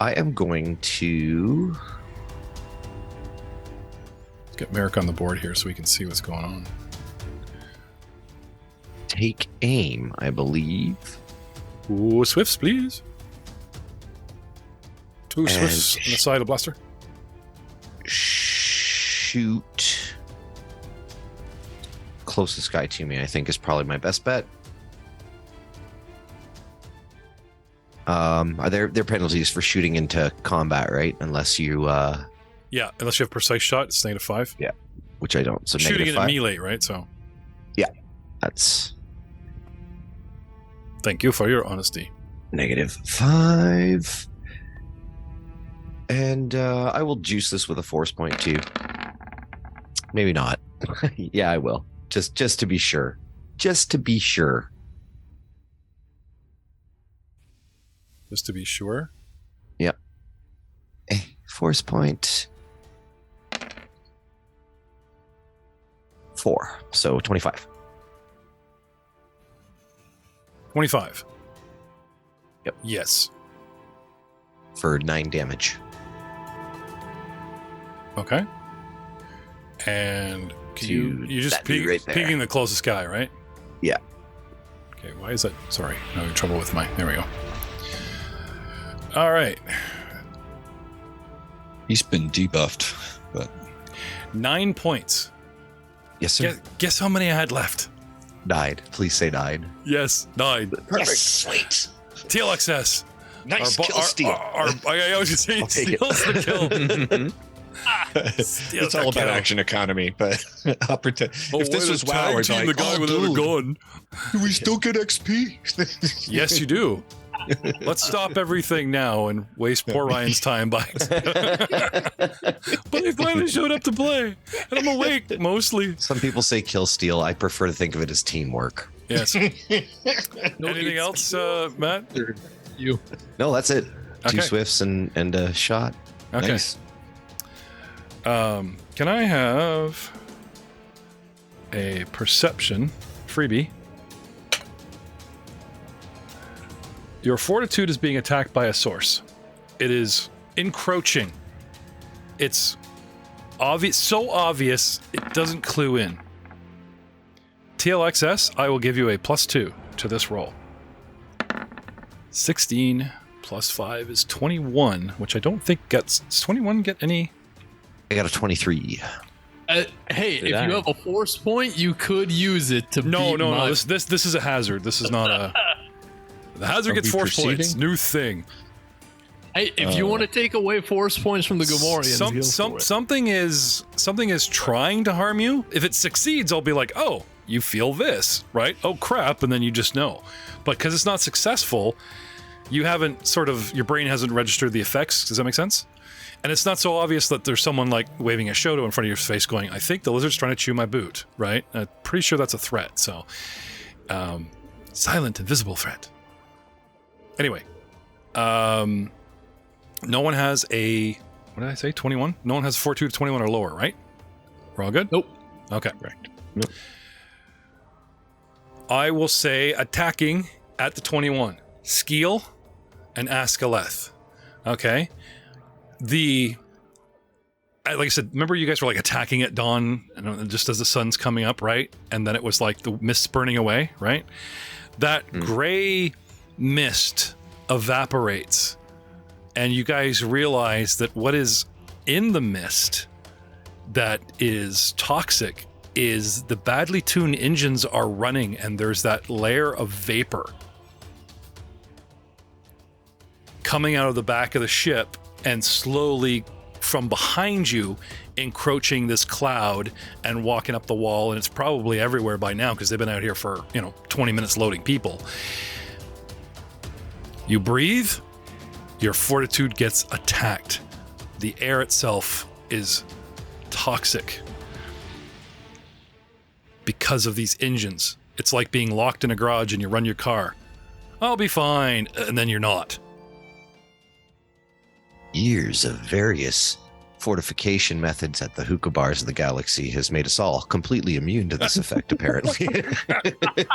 I am going to get Merrick on the board here so we can see what's going on. Take aim, I believe. Ooh, Swifts, please. 2 Swifts on the side of Blaster. Shoot. Closest guy to me, I think, is probably my best bet. Are there penalties for shooting into combat, right? Unless you yeah, unless you have precise shot, it's -5. Yeah. Which I don't. So shooting it -5. in melee, right? So yeah. That's thank you for your honesty. -5. And I will juice this with a force point too. Maybe not. Yeah, I will. Just to be sure. Just to be sure. Just to be sure. Yep. Force point. 4. So 25. 25. Yep. Yes. For 9 damage. Okay. And can you just that dude right there. peeking the closest guy, right? Yeah. Okay, why is that? Sorry, I'm having trouble with my. There we go. All right. He's been debuffed, but 9 points. Yes, sir. Guess how many I had left? 9. Please say 9. Yes, 9. Perfect. yes, sweet. TLXS. Nice kill steal. I was just saying, I'll take it. steals the kill. It's all about action economy, but I'll pretend. If this was WoW, it's like, the guy oh, without a dude, gun. do we still get XP? Yes, you do. Let's stop everything now and waste poor Ryan's time by. But he finally showed up to play, and I'm awake mostly. Some people say kill steal. I prefer to think of it as teamwork. Yes. Anything else, Matt? You. No, that's it. Okay. 2 swifts and a shot. Okay. Nice. Can I have a perception freebie? Your fortitude is being attacked by a source. It is encroaching. It's obvious, so obvious it doesn't clue in. TLXS, I will give you a +2 to this roll. 16 plus 5 is 21, which I don't think gets. Does 21 get any? I got a 23. Hey, Did if I? you have a force point, you could use it to No. beat my- This is a hazard. This is not a. The hazard Are gets we force points. proceeding? New thing. Hey, if you want to take away force points from the GAurdians, go for it. Something is trying to harm you. If it succeeds, I'll be like, oh, you feel this, right? Oh crap, and then you just know. But because it's not successful, you haven't your brain hasn't registered the effects. Does that make sense? And it's not so obvious that there's someone like waving a shoto in front of your face going, I think the lizard's trying to chew my boot, right? I'm pretty sure that's a threat. So, silent, invisible threat. Anyway, no one has a, what did I say, 21? No one has a fortitude of 21 or lower, right? We're all good? Nope. Okay. Right. Nope. I will say attacking at the 21. Skeel and Ascaleth. Okay. Like I said, remember you guys were like attacking at dawn and just as the sun's coming up, right? And then it was like the mist burning away, right? That gray mist evaporates and you guys realize that what is in the mist that is toxic is the badly tuned engines are running and there's that layer of vapor coming out of the back of the ship and slowly from behind you encroaching this cloud and walking up the wall, and it's probably everywhere by now because they've been out here for 20 minutes loading people. You breathe, your fortitude gets attacked. The air itself is toxic because of these engines. It's like being locked in a garage and you run your car. I'll be fine, and then you're not. Years of various fortification methods at the hookah bars of the galaxy has made us all completely immune to this effect, apparently.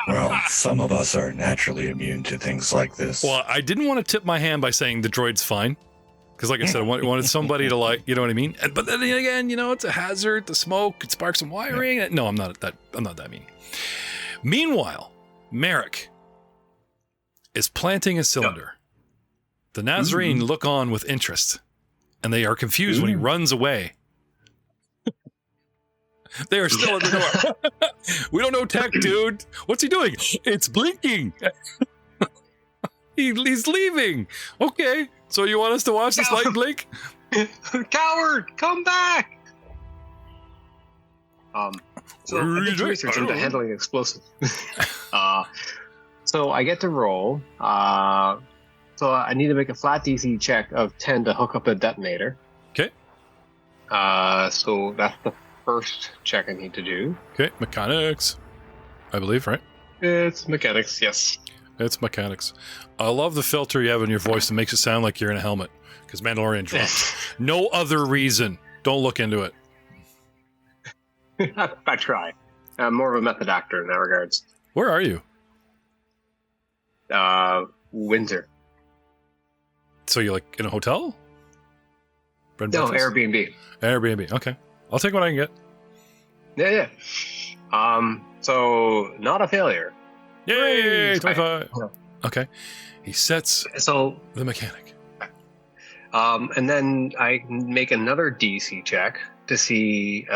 Well, some of us are naturally immune to things like this. Well, I didn't want to tip my hand by saying the droid's fine. Because like I said, I wanted somebody to you know what I mean? But then again, it's a hazard, the smoke could spark some wiring. Yeah. No, I'm not that mean. Meanwhile, Merrick is planting a cylinder. The Nazarene look on with interest, and they are confused when he runs away. They are still at the door. We don't know tech, dude. What's he doing? It's blinking. He's leaving. Okay, so you want us to watch this light blink? Coward, come back! So I did research into handling explosives. So I get to roll. So I need to make a flat DC check of 10 to hook up the detonator. Okay. So that's the first check I need to do. Okay, mechanics. I believe, right? It's mechanics, yes. It's mechanics. I love the filter you have in your voice that makes it sound like you're in a helmet. Because Mandalorian drops. No other reason. Don't look into it. I try. I'm more of a method actor in that regards. Where are you? Windsor. So you're like in a hotel? Bed and No, breakfast? Airbnb. Airbnb. Okay. I'll take what I can get. Yeah. So not a failure. Yay! Hooray! 25. Yeah. Okay. He sets So, the mechanic. and then I make another DC check to see,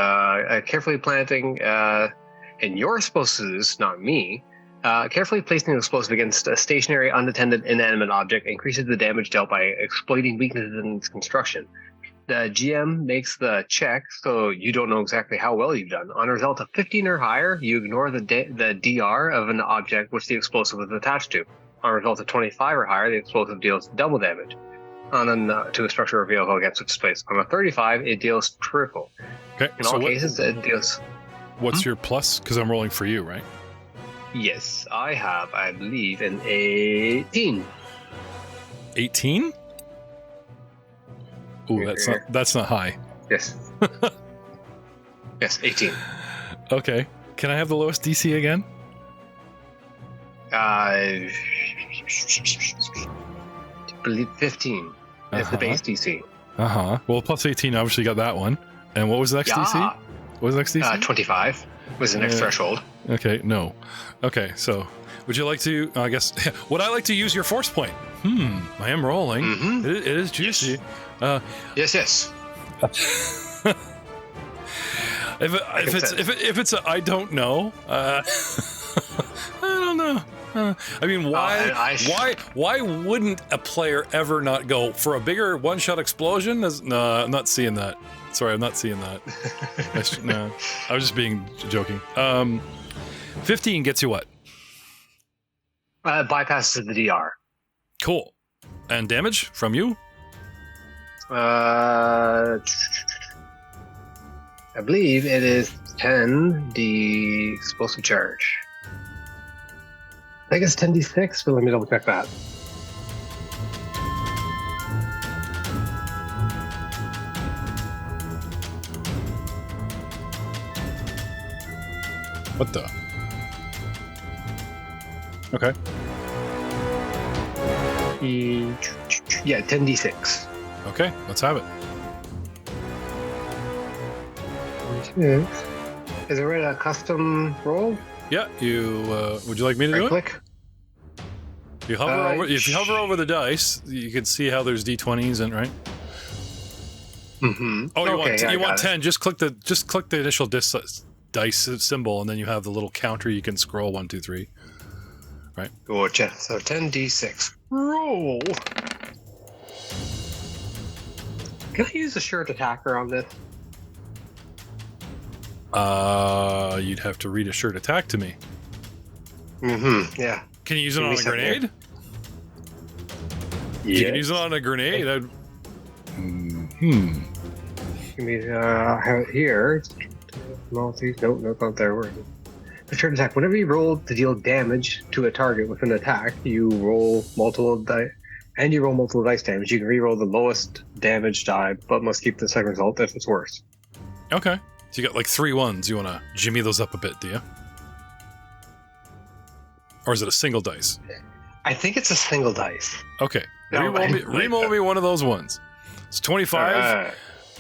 carefully planting, and you're supposed to do this, not me. Carefully placing an explosive against a stationary, unattended, inanimate object increases the damage dealt by exploiting weaknesses in its construction. The GM makes the check, so you don't know exactly how well you've done. On a result of 15 or higher, you ignore the DR of an object which the explosive was attached to. On a result of 25 or higher, the explosive deals double damage to a structure or vehicle against its place. On a 35, it deals triple. Okay. In all cases, it deals... What's your plus? Because I'm rolling for you, right? Yes, I have, I believe, an 18. 18? Ooh, that's not high. Yes. Yes, 18. Okay. Can I have the lowest DC again? I believe 15 is the base DC. Well, plus 18, obviously got that one. And what was the next DC? What was the next DC? 25 was the next threshold. Okay, no. Okay, so would you like to, I guess, would I like to use your force point? I am rolling. Mm-hmm. It is juicy. Yes. If it's a I don't know, I don't know. I mean, why wouldn't a player ever not go for a bigger one-shot explosion? No, I'm not seeing that. Sorry, I'm not seeing that. No, I was just being joking. 15 gets you what? Bypasses the DR. Cool. And damage from you? I believe it is 10 the explosive charge. I think it's 10d6, but let me double check that. What the? Okay. Yeah, 10d6. Okay, let's have it. Is it a custom roll? Yeah, you. Would you like me to do it? Click. If you hover over the dice, you can see how there's d20s in, right? Mm-hmm. Oh, you want 10? Just click the initial dice symbol, and then you have the little counter. You can scroll 1, 2, 3. Right. Gotcha. So 10d6. Roll. Can I use a shirt attacker on this? You'd have to read a shirt attack to me. Mm-hmm. Yeah. Can you use it on a grenade? Yeah. You can use it on a grenade. Give me have it here. Nope, not there. The shirt attack. Whenever you roll to deal damage to a target with an attack, you roll multiple dice. And you roll multiple dice damage. You can re-roll the lowest damage die, but must keep the second result if it's worse. Okay. So you got like 3 ones. You want to jimmy those up a bit, do you? Or is it a single dice? I think it's a single dice. Okay. No, Reroll me one of those ones. It's 25.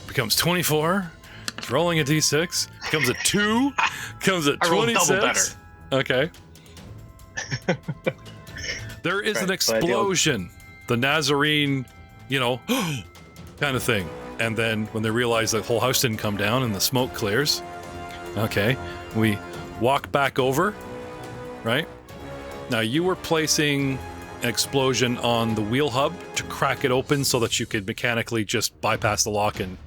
Becomes 24. It's rolling a d6. Becomes a 2. Becomes a 26. Okay. There is an explosion. The Nazarene, kind of thing. And then when they realize the whole house didn't come down and the smoke clears, okay, we walk back over, right? Now you were placing an explosion on the wheel hub to crack it open so that you could mechanically just bypass the lock and,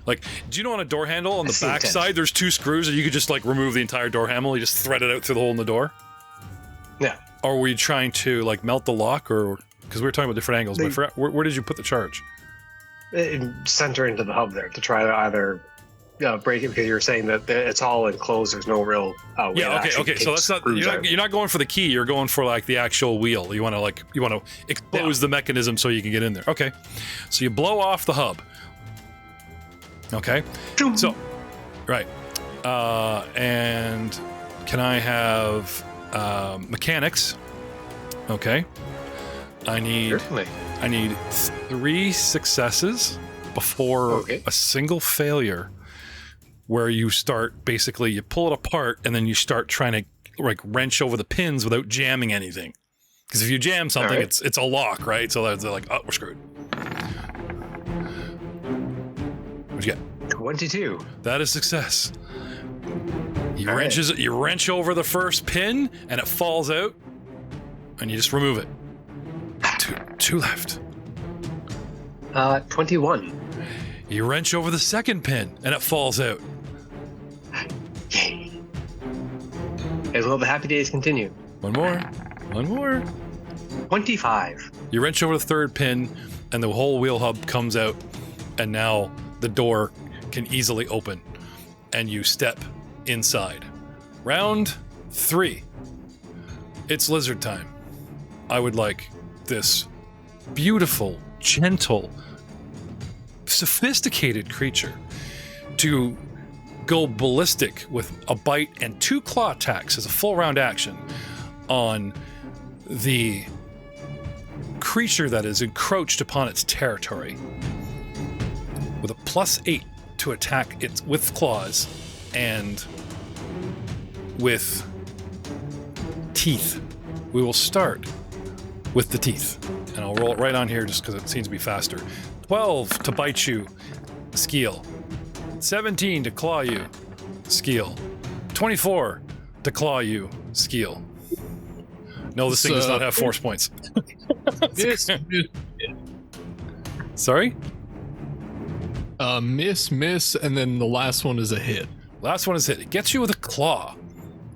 like, do you know on a door handle on the back side, there's 2 screws and you could just like remove the entire door handle, you just thread it out through the hole in the door? Yeah. Or were you trying to like melt the lock or, because we were talking about different angles, but I forgot, where did you put the charge? Center into the hub there to try to either break it, because you're saying that it's all enclosed. There's no real way. Yeah. Okay. So that's not you're not going for the key. You're going for like the actual wheel. You want to expose the mechanism so you can get in there. Okay. So you blow off the hub. Okay. So, right. And can I have mechanics? Okay. I need 3 successes before a single failure, where you start basically you pull it apart and then you start trying to like wrench over the pins without jamming anything. Because if you jam something, it's a lock, right? So they're like, oh, we're screwed. What'd you get? 22. That is success. You wrench over the first pin and it falls out, and you just remove it. Two left. 21. You wrench over the second pin and it falls out. Yay. As will the happy days continue. One more. 25. You wrench over the third pin and the whole wheel hub comes out, and now the door can easily open and you step inside. Round 3. It's lizard time. I would like this beautiful, gentle, sophisticated creature to go ballistic with a bite and 2 claw attacks as a full round action on the creature that is encroached upon its territory, with a +8 to attack it with claws and with teeth. We will start with the teeth, and I'll roll it right on here just because it seems to be faster. 12 to bite you, Skeel. 17 to claw you, Skeel. 24 to claw you, Skeel. No, this thing does not have force points. Sorry? Miss, and then the last one is a hit. Last one is hit. It gets you with a claw.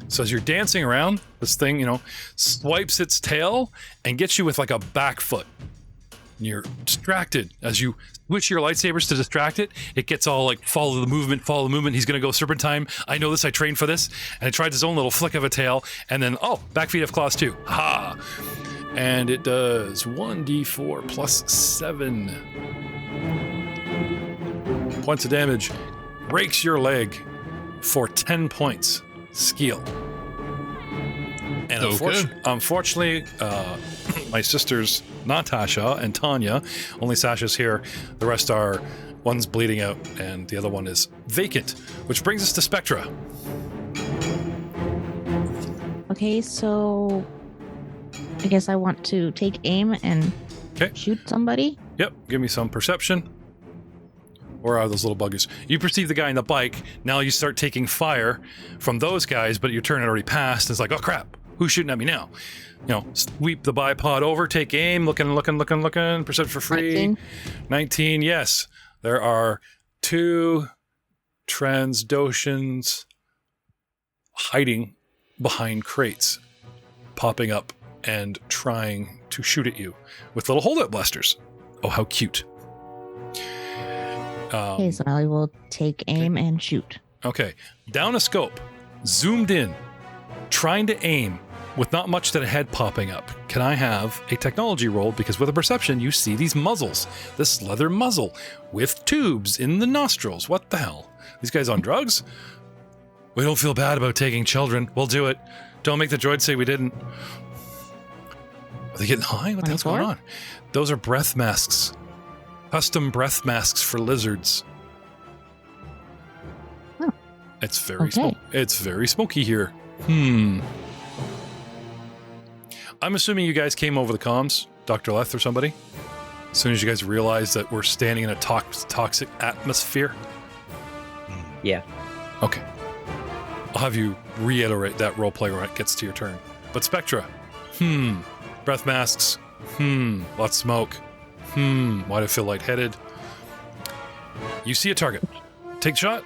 So as you're dancing around, this thing, swipes its tail and gets you with like a back foot. And you're distracted. As you switch your lightsabers to distract it, it gets all like, follow the movement. He's going to go serpentine. I know this, I trained for this. And it tried its own little flick of a tail. And then, back feet have claws too. Ha! And it does 1d4 plus 7 points of damage. Breaks your leg for 10 points. Skeel. And unfortunately, my sisters Natasha and Tanya, only Sasha's here. The rest are, one's bleeding out and the other one is vacant, which brings us to Spectra. Okay, so I guess I want to take aim and shoot somebody. Yep, give me some perception. Where are those little buggers? You perceive the guy in the bike. Now you start taking fire from those guys, but your turn had already passed. It's like, oh crap, who's shooting at me now? Sweep the bipod over, take aim, looking. Perception for free. 19, yes. There are 2 Transdoshans hiding behind crates, popping up and trying to shoot at you with little hold-up blasters. Oh, how cute. Okay, so I will take aim and shoot. Okay, down a scope, zoomed in, trying to aim with not much to the head popping up. Can I have a technology roll? Because with a perception, you see these muzzles, this leather muzzle with tubes in the nostrils. What the hell? These guys on drugs? We don't feel bad about taking children. We'll do it. Don't make the droid say we didn't. Are they getting high? What the hell's going on? Those are breath masks. Custom breath masks for lizards. Oh. It's very smoky here. I'm assuming you guys came over the comms, Dr. Leth or somebody, as soon as you guys realized that we're standing in a toxic atmosphere. Yeah. Okay. I'll have you reiterate that roleplay when it gets to your turn. But Spectra. Breath masks. Lots of smoke. Why do I feel lightheaded? You see a target. Take a shot.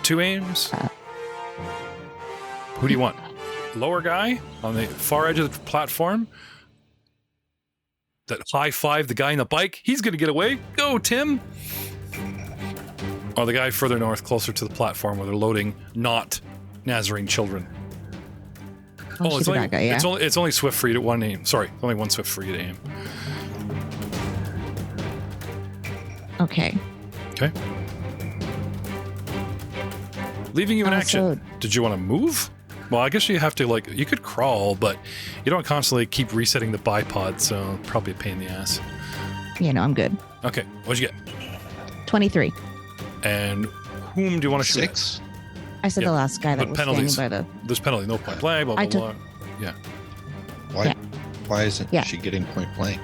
2 aims. Who do you want? Lower guy on the far edge of the platform that high-five the guy in the bike. He's going to get away. Go, Tim. Or the guy further north, closer to the platform where they're loading not Nazarene children. It's only, guy, yeah? it's only swift for you to one aim. Sorry, only one swift for you to aim. Okay. leaving you in Oh, action. Did you want to move? Well, I guess you have to, like, you could crawl, but you don't constantly keep resetting the bipod, so probably a pain in the ass. Yeah, no, I'm good. Okay, what'd you get? 23. And whom do you want to shoot? 6. I said Yeah, the last guy that but was penalties. standing by There's penalty, no point blank, blah, blah, I took- blah. Yeah. Why? Yeah. Why isn't Yeah. she getting point blank?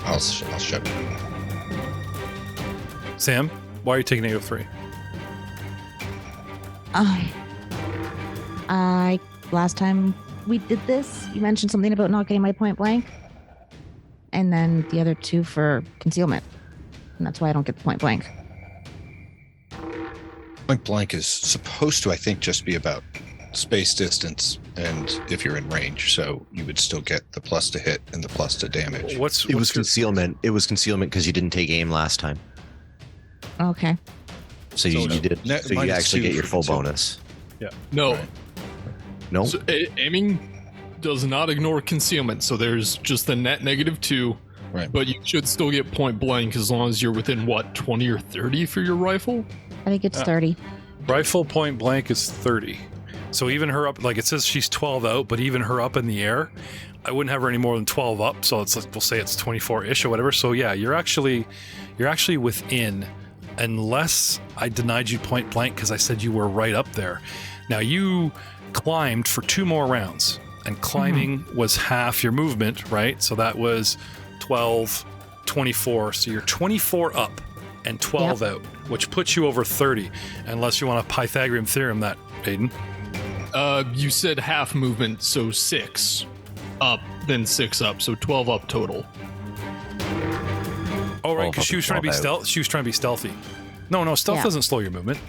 I'll show you. Sam, why are you taking -3? Last time we did this, you mentioned something about not getting my point blank. And then the other 2 for concealment. And that's why I don't get the point blank. Point blank is supposed to, I think, just be about space distance and if you're in range. So you would still get the plus to hit and the plus to damage. It was concealment. It was concealment because you didn't take aim last time. Okay. So you did. Net So you minus actually 2 get your for full concealment. bonus. No. Right. No. So, aiming does not ignore concealment, so there's just the net -2. Right. But you should still get point blank as long as you're within, what, 20 or 30 for your rifle? I think it's 30. Rifle point blank is 30. So even her up, like it says she's 12 out, but even her up in the air, I wouldn't have her any more than 12 up. So it's like, we'll say it's 24-ish or whatever. So yeah, you're actually within, unless I denied you point blank because I said you were right up there. Now you climbed for 2 more rounds, and climbing was half your movement, right? So that was 12, 24. So you're 24 up and 12 out, which puts you over 30, unless you want a Pythagorean theorem that, Aiden. You said half movement, so 6 up, then 6 up, so 12 up total. Oh, right, 12 because up she was and trying to be 12 out. stealth. She was trying to be stealthy. No, stealth Yeah. doesn't slow your movement.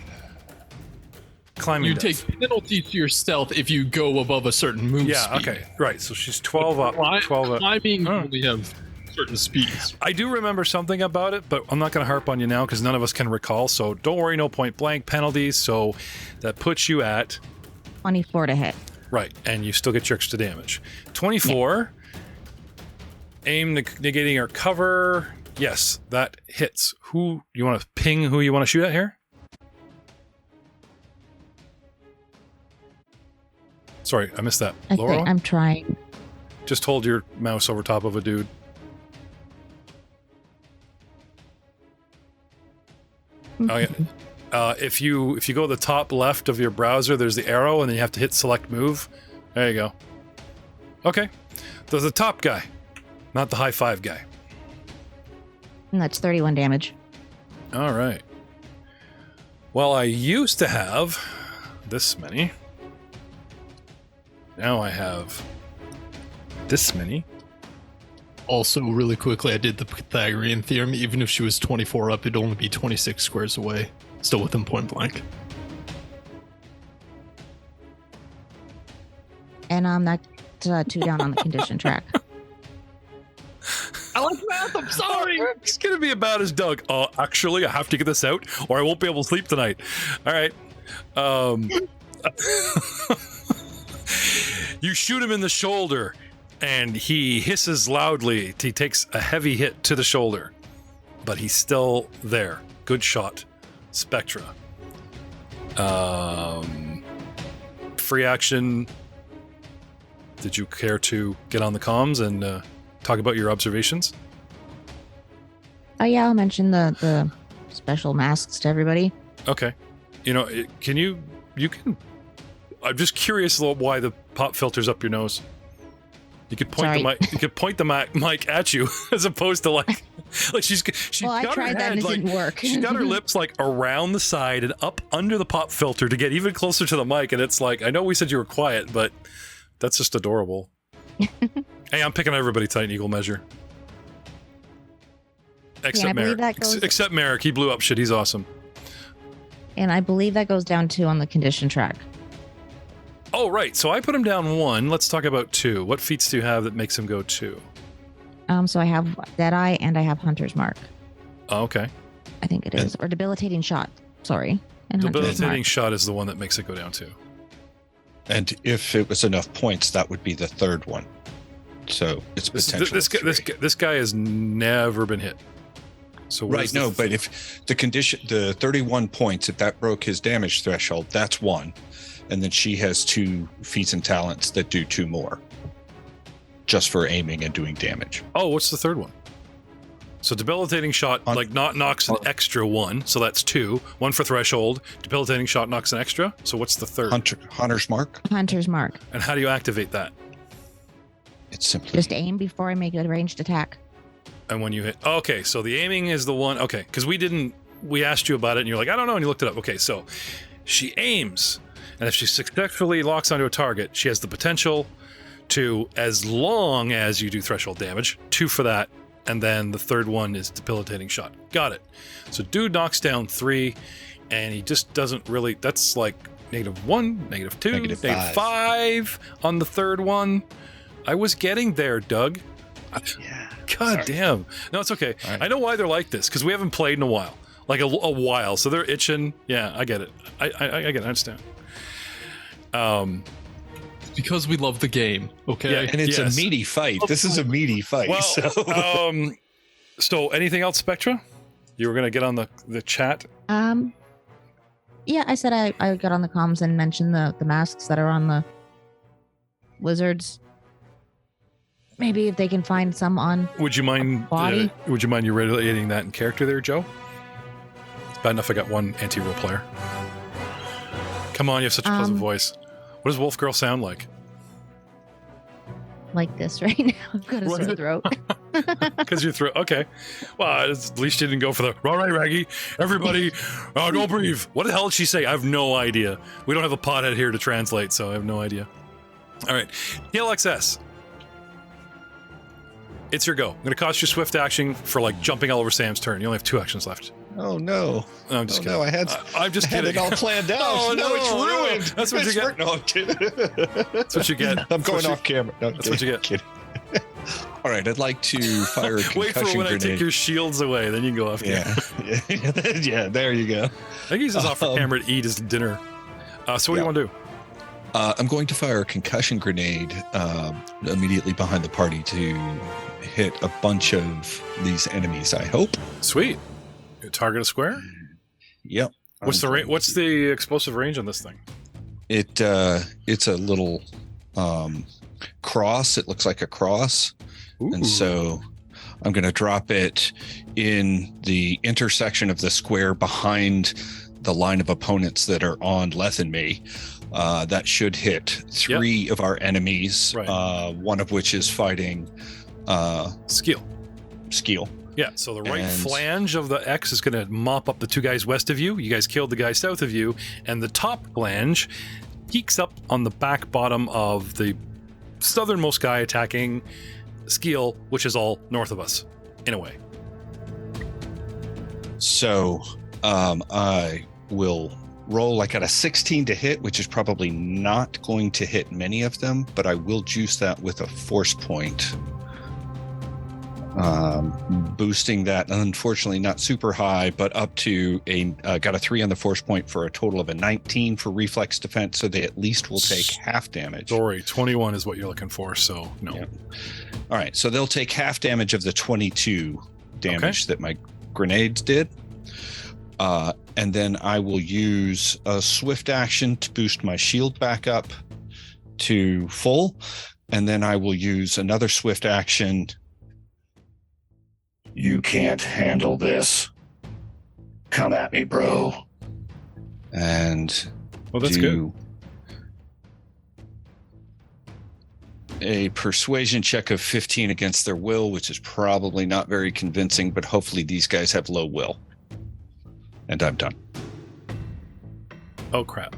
Climbing You does. take penalty to your stealth if you go above a certain move Yeah, speed. okay, right. So she's 12 up, 12 up. Climbing Oh. only have certain speeds. I do remember something about it, but I'm not going to harp on you now because none of us can recall. So don't worry, no point blank penalties. So that puts you at 24 to hit. right, and you still get your extra damage. 24. Aim negating our cover. Yes, that hits. Who you want to ping? Who you want to shoot at here? Sorry, I missed that. I Laura, think I'm trying. just hold your mouse over top of a dude. Oh yeah. If you go to the top left of your browser, there's the arrow, and then you have to hit select move. There you go. Okay. There's the top guy, not the high five guy. And that's 31 damage. All right. Well, I used to have this many. Now I have this many. Also, really quickly, I did the Pythagorean theorem. Even if she was 24 up, it'd only be 26 squares away. Still within point blank. And that's 2 down on the condition track. I like math, I'm sorry! It's going to be about as Doug. Actually, I have to get this out or I won't be able to sleep tonight. All right. You shoot him in the shoulder and he hisses loudly. He takes a heavy hit to the shoulder, but he's still there. Good shot. Spectra. Free action. Did you care to get on the comms and talk about your observations? Oh yeah, I'll mention the special masks to everybody. Okay. You know, can you can. I'm just curious why the pop filter's up your nose. You could point Sorry. the mic. You could point the mic at you as opposed to like she's Well, I got her tried that head and it like didn't work. she's got her lips like around the side and up under the pop filter to get even closer to the mic, and it's like I know we said you were quiet, but that's just adorable. Hey, I'm picking on everybody tight and equal measure. Except I believe Merrick. that goes- Except Merrick. He blew up shit. He's awesome. And I believe that goes down 2 on the condition track. Oh, right. So I put him down 1. Let's talk about 2. What feats do you have that makes him go 2? So I have Deadeye and I have Hunter's Mark. Oh, okay. I think it is. Or Debilitating Shot. Sorry. And Hunter's Debilitating Mark. shot is the one that makes it go down 2. And if it was enough points, that would be the third one. So it's potential. This guy has never been hit. So Right, no, but if the 31 points, if that broke his damage threshold, that's 1. And then she has 2 feats and talents that do 2 more. Just for aiming and doing damage. Oh, what's the third one? So debilitating shot knocks an extra 1, so that's 2. 1 for threshold. Debilitating shot knocks an extra. So what's the third? Hunter's mark. Hunter's mark. And how do you activate that? It's simply Just aim before I make a ranged attack. And when you hit, okay, so the aiming is the one. Okay, because we asked you about it, and you're like, I don't know, and you looked it up. Okay, so she aims, and if she successfully locks onto a target, she has the potential to, as long as you do threshold damage, 2 for that. And then the third one is debilitating shot. Got it. So dude knocks down 3, and he just doesn't really. That's like -1, -2, -5 on the third one. I was getting there, Doug. Yeah. God damn. No, it's okay. Right. I know why they're like this, because we haven't played in a while. Like a while. So they're itching. Yeah, I get it. I get it. I understand. Because we love the game, okay? Yeah, And it's a meaty fight. This is a meaty fight. Well, so anything else, Spectra? You were going to get on the chat? Yeah, I said I got on the comms and mentioned the masks that are on the lizards. Maybe if they can find some on Would you mind body? Would you mind you radiating that in character there, Joe? It's bad enough I got one anti-role player. Come on, you have such a pleasant voice. What does Wolf Girl sound like? Like this right now. I've got a sore throat. Because your throat. Okay. Well, at least she didn't go for the, all right, Raggy, everybody, don't breathe. What the hell did she say? I have no idea. We don't have a pothead here to translate, so I have no idea. All right. TLXS. It's your go. I'm going to cost you swift action for like jumping all over Sam's turn. You only have 2 actions left. Oh no! No, I'm just kidding. No, I'm just had kidding. it all planned out. Oh, no, it's ruined. That's what you get. No, I'm kidding. That's what you get. I'm going off camera. No, That's what you get. Kidding. All right, I'd like to fire a concussion Wait for when grenade. I take your shields away, then you can go off camera. Yeah, there you go. I think he's just off for camera to eat his dinner. So what do you want to do? I'm going to fire a concussion grenade immediately behind the party to hit a bunch of these enemies, I hope. Sweet. You target a square? Yep. What's the explosive range on this thing? It's a little cross. It looks like a cross. Ooh. And so I'm going to drop it in the intersection of the square behind the line of opponents that are on Leth and me. That should hit 3 of our enemies, Right. One of which is fighting Skill. Yeah, so the right flange of the X is going to mop up the 2 guys west of you. You guys killed the guy south of you. And the top flange peeks up on the back bottom of the southernmost guy attacking Skill, which is all north of us, in a way. So I will roll. I got a 16 to hit, which is probably not going to hit many of them, but I will juice that with a force point. Boosting that, unfortunately not super high, but up to got a 3 on the force point for a total of a 19 for reflex defense, so they at least will take half damage. Sorry, 21 is what you're looking for, so no. Yeah. All right, so they'll take half damage of the 22 damage that my grenades did. And then I will use a swift action to boost my shield back up to full, and then I will use another swift action. You can't handle this. Come at me, bro. And Well, that's good. A persuasion check of 15 against their will, which is probably not very convincing, but hopefully these guys have low will. And I'm done. Oh, crap.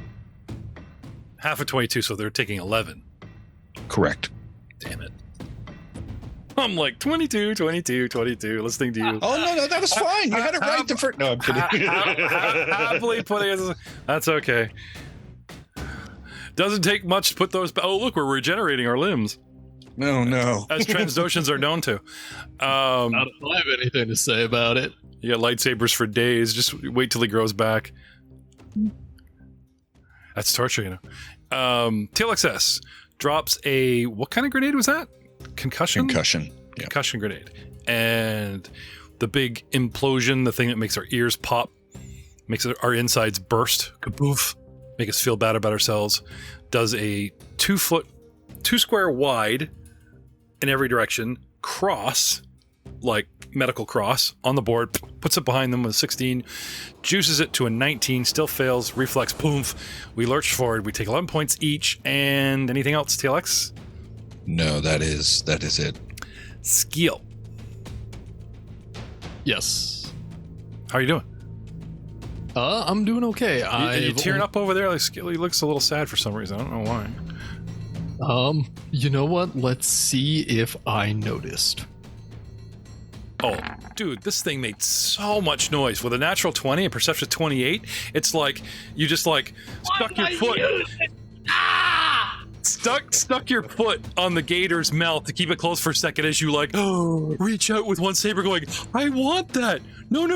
Half of 22, so they're taking 11. Correct. Damn it. I'm like, 22, listening to you. Oh, no, that was fine. You had it right the first... No, I'm kidding. Happily putting it... That's okay. Doesn't take much to put those... Oh, look, we're regenerating our limbs. No. As Transdoshans are known to. I don't have anything to say about it. You got lightsabers for days. Just wait till he grows back. That's torture, you know. TLXS drops a... What kind of grenade was that? Concussion? Concussion. Yeah. Concussion grenade. And the big implosion, the thing that makes our ears pop, makes our insides burst, kaboof, make us feel bad about ourselves, does a 2 square wide in every direction cross, like medical cross, on the board, puts it behind them with a 16, juices it to a 19, still fails, reflex, boom. We lurch forward, we take 11 points each, and anything else, TLX? No, that is it. Skill. Yes. How are you doing? I'm doing okay. You tearing up over there? Like Skill, he looks a little sad for some reason. I don't know why. You know what? Let's see if I noticed. Oh, dude, this thing made so much noise. With a natural 20 and perception 28, it's like you just like stuck your foot. Stuck your foot on the gator's mouth to keep it closed for a second as you like reach out with one saber going, I want that. No,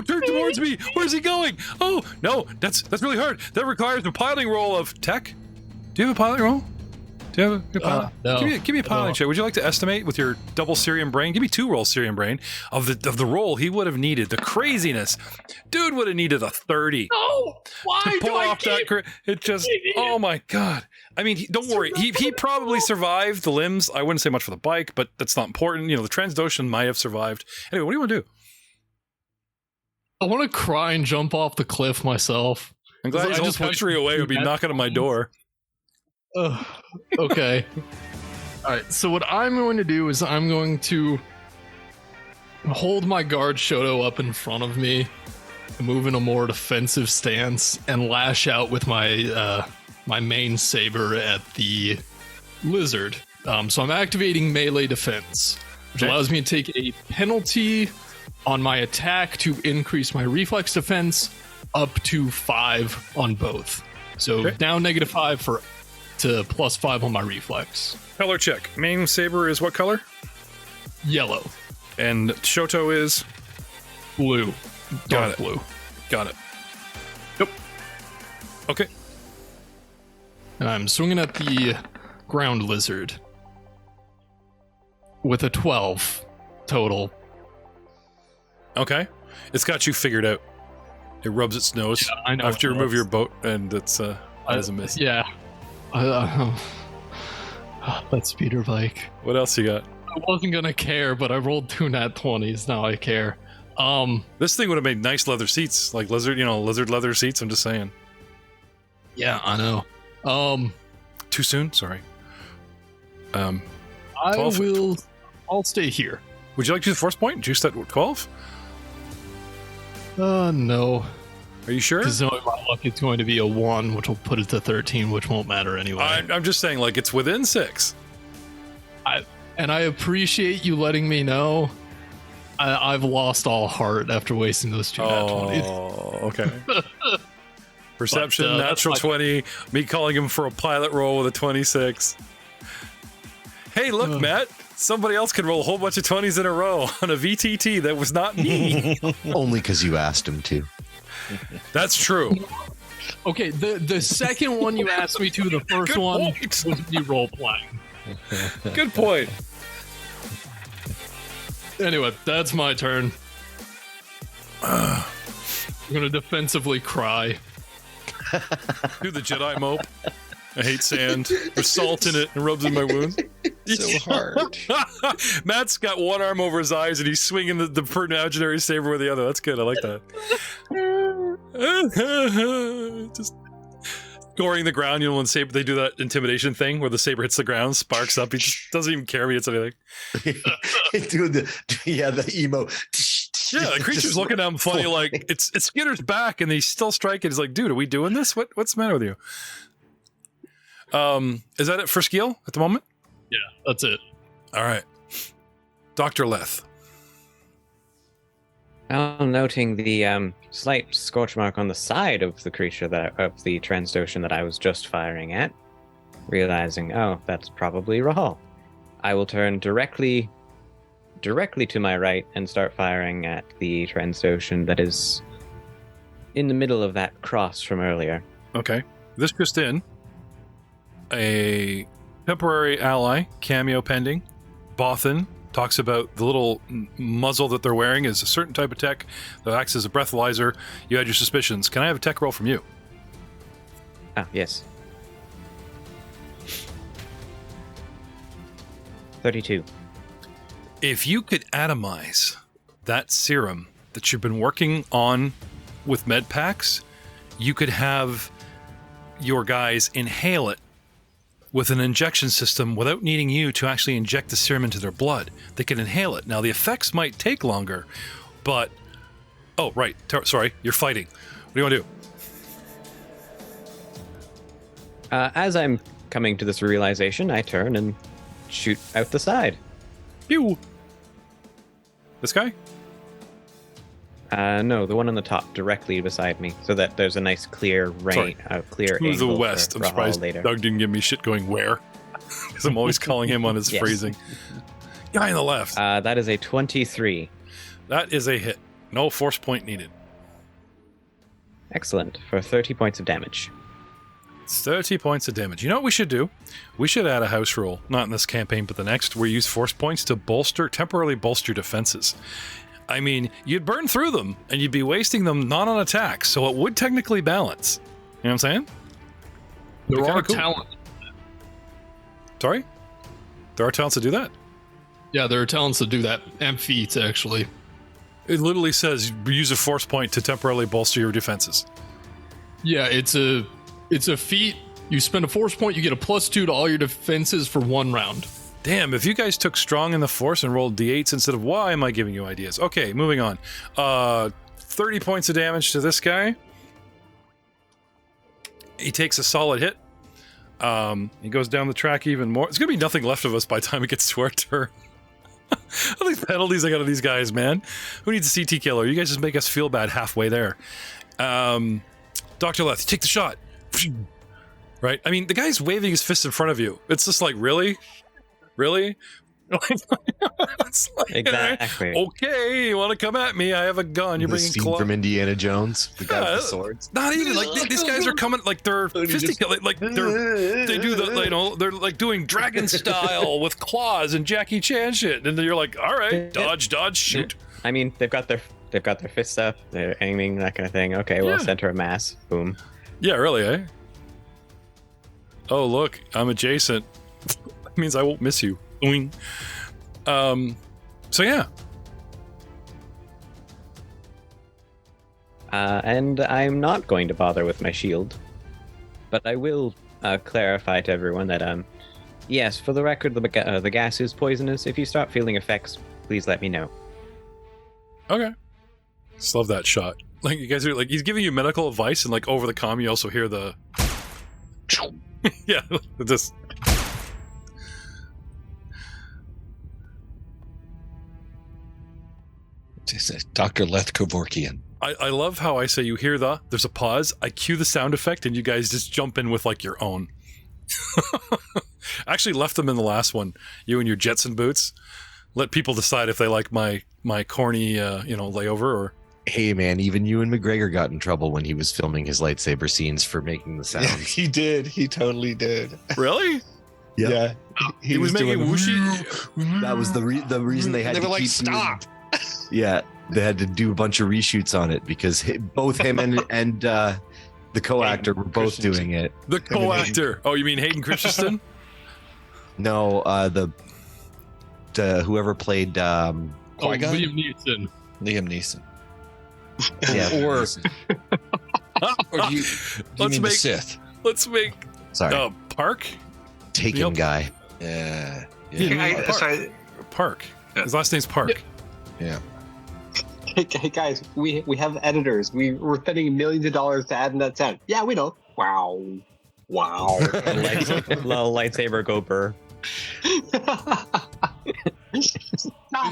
turn towards me. Where's he going? Oh, no, that's really hard. That requires a piloting roll of tech. Do you have a piloting roll? Do you have a pilot? No. Give me a piloting check. Would you like to estimate with your double Syrian brain? Give me 2 rolls Syrian brain of the roll he would have needed. The craziness. Dude would have needed a 30. No! Why to pull off that. It just, oh my God. I mean, don't worry. He probably survived the limbs. I wouldn't say much for the bike, but that's not important. You know, the Transdotion might have survived. Anyway, what do you want to do? I want to cry and jump off the cliff myself. I'm glad his whole country away would be knocking on my door. Okay. All right. So what I'm going to do is I'm going to hold my guard Shoto up in front of me, move in a more defensive stance, and lash out with my my main saber at the lizard. So I'm activating melee defense, which allows me to take a penalty on my attack to increase my reflex defense up to 5 on both. So now -5 to +5 on my reflex. Color check. Main saber is what color? Yellow. And Shoto is blue. Dark blue. Got it. Yep. Okay. And I'm swinging at the ground lizard with a 12 total. Okay. It's got you figured out. It rubs its nose I know after you remove your boat, and it's that is a miss. Yeah. That speeder bike. What else you got? I wasn't gonna care, but I rolled 2 nat 20s. Now I care. This thing would have made nice leather seats, like lizard leather seats. I'm just saying. Yeah, I know. Too soon. Sorry. I'll stay here. Would you like to do the force point? Juice that 12? No. Are you sure? Because knowing my luck, it's going to be a 1, which will put it to 13, which won't matter anyway. I'm just saying, like, it's within 6. I appreciate you letting me know. I've lost all heart after wasting those 2 nat 20s. Oh, okay. Perception, But, natural 20. Me calling him for a pilot roll with a 26. Hey, look, Matt. Somebody else can roll a whole bunch of 20s in a row on a VTT. That was not me. Only because you asked him to. That's true. Okay, the second one you asked me to, the first one was me role playing. Good point. Anyway, that's my turn. I'm gonna defensively cry. Do the Jedi mope. I hate sand. There's salt in it and rubs in my wound. So hard. Matt's got one arm over his eyes and he's swinging the imaginary saber with the other. That's good. I like that. Just goring the ground. You know, when saber, they do that intimidation thing where the saber hits the ground, sparks up. He just doesn't even care if he hits anything. Dude, the emo. Yeah, the creature's looking at him funny, like it's Skinner's back, and he's still striking. He's like, dude, are we doing this? What's the matter with you? Is that it for skill at the moment? Yeah, that's it. All right. Dr. Leth. Well, noting the slight scorch mark on the side of the creature of the Transdotion that I was just firing at, realizing, oh, that's probably Rahal. I will turn directly to my right and start firing at the Transdotion that is in the middle of that cross from earlier. Okay. This just in. A temporary ally, Cameo pending, Bothan, talks about the little muzzle that they're wearing is a certain type of tech that acts as a breathalyzer. You had your suspicions. Can I have a tech roll from you? Ah, yes. 32. If you could atomize that serum that you've been working on with med packs, you could have your guys inhale it with an injection system without needing you to actually inject the serum into their blood. They can inhale it. Now, the effects might take longer, but... Oh, right. Sorry, you're fighting. What do you want to do? As I'm coming to this realization, I turn and shoot out the side. Pew! This guy? No, the one on the top, directly beside me, so that there's a nice clear clear To the angle west. for I'm a haul surprised later. Doug didn't give me shit going where. Because I'm always calling him on his Yes. phrasing. Guy on the left. That is a 23. That is a hit. No force point needed. Excellent, for 30 points of damage. 30 points of damage. You know what we should do? We should add a house rule, not in this campaign, but the next, where you use force points to temporarily bolster defenses. I mean, you'd burn through them, and you'd be wasting them not on attacks, so it would technically balance. You know what I'm saying? There Be are kinda cool. talents. Sorry? There are talents to do that? Yeah, there are talents that do that, and feats, actually. It literally says use a force point to temporarily bolster your defenses. Yeah, it's a feat. You spend a force point, you get a +2 to all your defenses for 1 round. Damn, if you guys took strong in the force and rolled d8s instead of why am I giving you ideas? Okay, moving on. 30 points of damage to this guy. He takes a solid hit. He goes down the track even more. It's going to be nothing left of us by the time it gets to our turn. All these penalties I got on these guys, man. Who needs a CT killer? You guys just make us feel bad halfway there. Dr. Leth, take the shot. Right? I mean, the guy's waving his fist in front of you. It's just like, really? Really? It's like, Exactly. okay, you want to come at me? I have a gun. You're The bringing scene claw. from Indiana Jones, the guy with the swords. Not even like these guys are coming like they're fisticular, like they do the they're like doing dragon style with claws and Jackie Chan shit, and then you're like, all right, dodge, shoot. I mean, they've got their fists up, they're aiming, that kind of thing. Okay, well, Yeah. center of mass. Boom. Yeah, really, eh? Oh look, I'm adjacent. That means I won't miss you. Boing. So yeah. And I'm not going to bother with my shield, but I will clarify to everyone that yes, for the record, the gas is poisonous. If you start feeling effects, please let me know. Okay. Just love that shot. Like you guys are like he's giving you medical advice, and like over the comm you also hear the yeah, just Dr. Leth Kevorkian. I love how I say you hear there's a pause, I cue the sound effect, and you guys just jump in with like your own. I actually left them in the last one. You and your Jetson boots. Let people decide if they like my corny layover or. Hey man, even Ewan McGregor got in trouble when he was filming his lightsaber scenes for making the sound. He did. He totally did. Really? Yeah. He was making doing- whooshy. That was the reason they had They to were like, keep stop. Yeah, they had to do a bunch of reshoots on it because both him and the co-actor were both doing it. The co-actor. Oh, you mean Hayden Christensen? No, the whoever played Qui-Gon? Liam Neeson. Liam Neeson. yeah, Or do you Let's mean make- the Sith? Let's make sorry, Park. Taken Yep. guy. Yeah. Hey, sorry. Park. His last name's Park. Yeah. Hey, guys, we have editors. We're spending millions of dollars to add in that sound. Yeah, we know. Wow. Little lightsaber go burr. They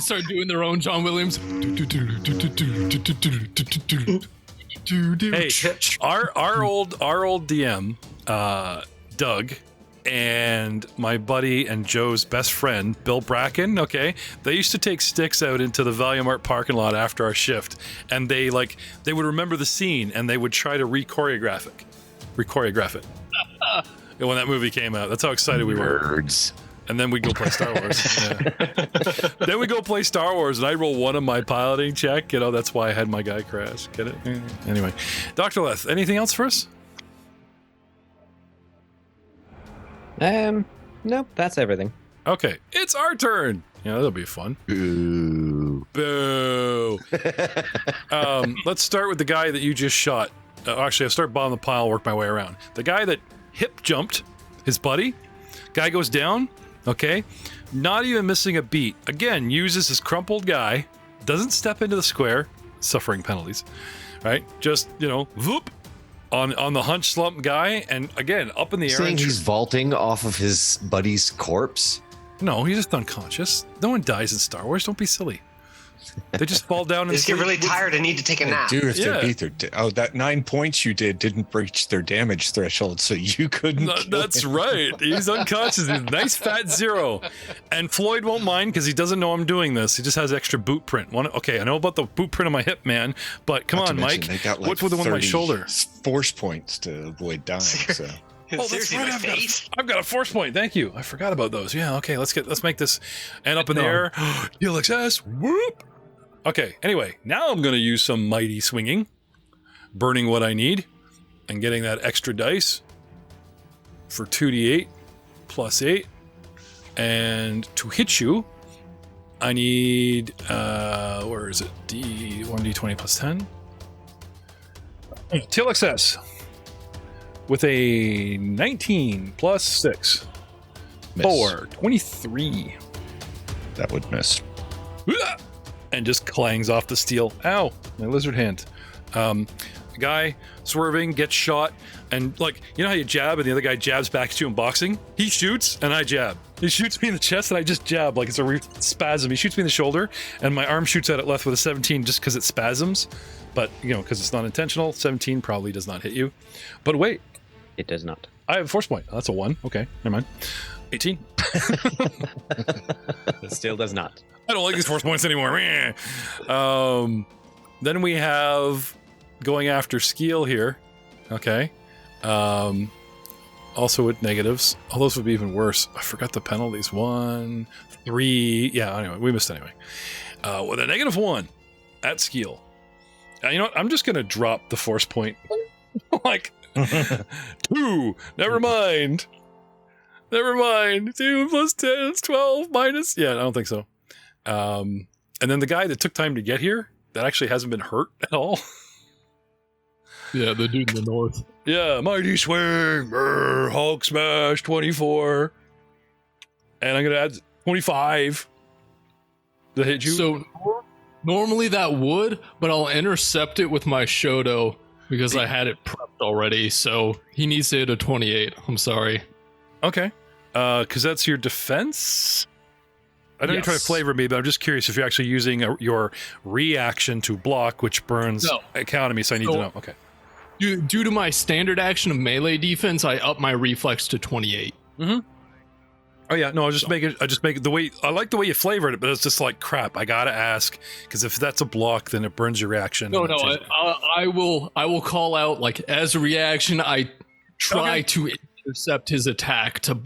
start doing their own John Williams. Hey, our old DM, Doug, and my buddy and Joe's best friend, Bill Bracken, okay, they used to take sticks out into the Valiant parking lot after our shift, and they would remember the scene, and they would try to re-choreograph it. And when that movie came out. That's how excited we were. Nerds. And then we go play Star Wars. Yeah. Then we go play Star Wars, and I roll one on my piloting check. That's why I had my guy crash. Get it? Anyway, Dr. Leth, anything else for us? Nope, that's everything. Okay, it's our turn. That'll be fun. Ooh. Boo. Let's start with the guy that you just shot. Actually, I'll start bottom of the pile, work my way around. The guy that hip jumped his buddy. Guy goes down. Okay, not even missing a beat. Again, uses his crumpled guy. Doesn't step into the square, suffering penalties. Right? Just whoop on the hunch slump guy, and again up in the air. Saying he's vaulting off of his buddy's corpse. No, he's just unconscious. No one dies in Star Wars. Don't be silly. They just fall down and They just get really tired and need to take a nap. Dude, if they beat their that 9 points you didn't breach their damage threshold, so you couldn't. That's right. He's unconscious. He's a nice fat 0. And Floyd won't mind because he doesn't know I'm doing this. He just has extra boot print. Okay, I know about the boot print on my hip, man. But come on, Mike. They got what's with the one on my shoulder? Force points to avoid dying. So. Oh, that's right. I've got a force point. Thank you. I forgot about those. Yeah. Okay. Let's make this. And up in the air. Helix. Whoop. Okay. Anyway, now I'm going to use some mighty swinging, burning what I need, and getting that extra dice for 2d8 plus 8. And to hit you, I need where is it? 1d20 plus 10. TLXS. With a 19 plus 6. Miss. 4. 23. That would miss. And just clangs off the steel. Ow, my lizard hand. Guy swerving, gets shot, and how you jab and the other guy jabs back at you in boxing? He shoots and I jab. He shoots me in the chest and I just jab like it's a spasm. He shoots me in the shoulder and my arm shoots out at left with a 17 just because it spasms. But, because it's not intentional, 17 probably does not hit you. But wait. It does not. I have a force point. That's a 1. Okay, never mind. 18. It still does not. I don't like these force points anymore. Then we have going after Skeel here. Okay. Also with negatives. All those would be even worse. I forgot the penalties. 1, 3. Yeah, anyway, we missed anyway. With a -1 at Skeel. You know what? I'm just going to drop the force point. 2. Never mind. 2 plus 10 is 12 minus. Yeah, I don't think so. And then the guy that took time to get here, that actually hasn't been hurt at all. Yeah, the dude in the north. Yeah, mighty swing, Hulk smash, 24. And I'm going to add 25. That hit you? So normally that would, but I'll intercept it with my Shoto because I had it prepped already. So he needs to hit a 28. I'm sorry. Okay. Because that's your defense? I know you're trying to flavor me, but I'm just curious if you're actually using your reaction to block, which burns economy, so I need to know. Okay. Due to my standard action of melee defense, I up my reflex to 28. Mm-hmm. Oh yeah, no, I just make it the way I like the way you flavored it, but it's just like crap. I gotta ask because if that's a block, then it burns your reaction. I will call out as a reaction. I try to intercept his attack to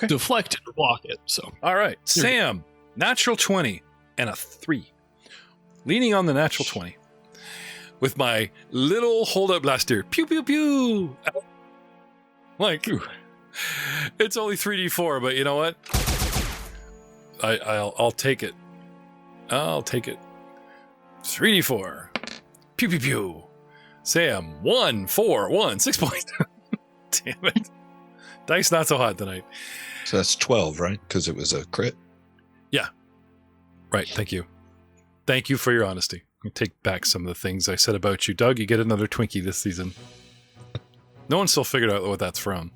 deflect it or block it. So all right, Sam, natural 20 and a 3, leaning on the natural 20 with my little holdout blaster. Pew pew pew. It's only 3d4, but you know what? I'll take it. I'll take it. 3d4. Pew pew pew. Sam, 1, 4, 1, 6 points. Damn it. Dice not so hot tonight. So that's 12, right? Because it was a crit? Yeah. Right, thank you. Thank you for your honesty. I take back some of the things I said about you. Doug, you get another Twinkie this season. No one still figured out what that's from.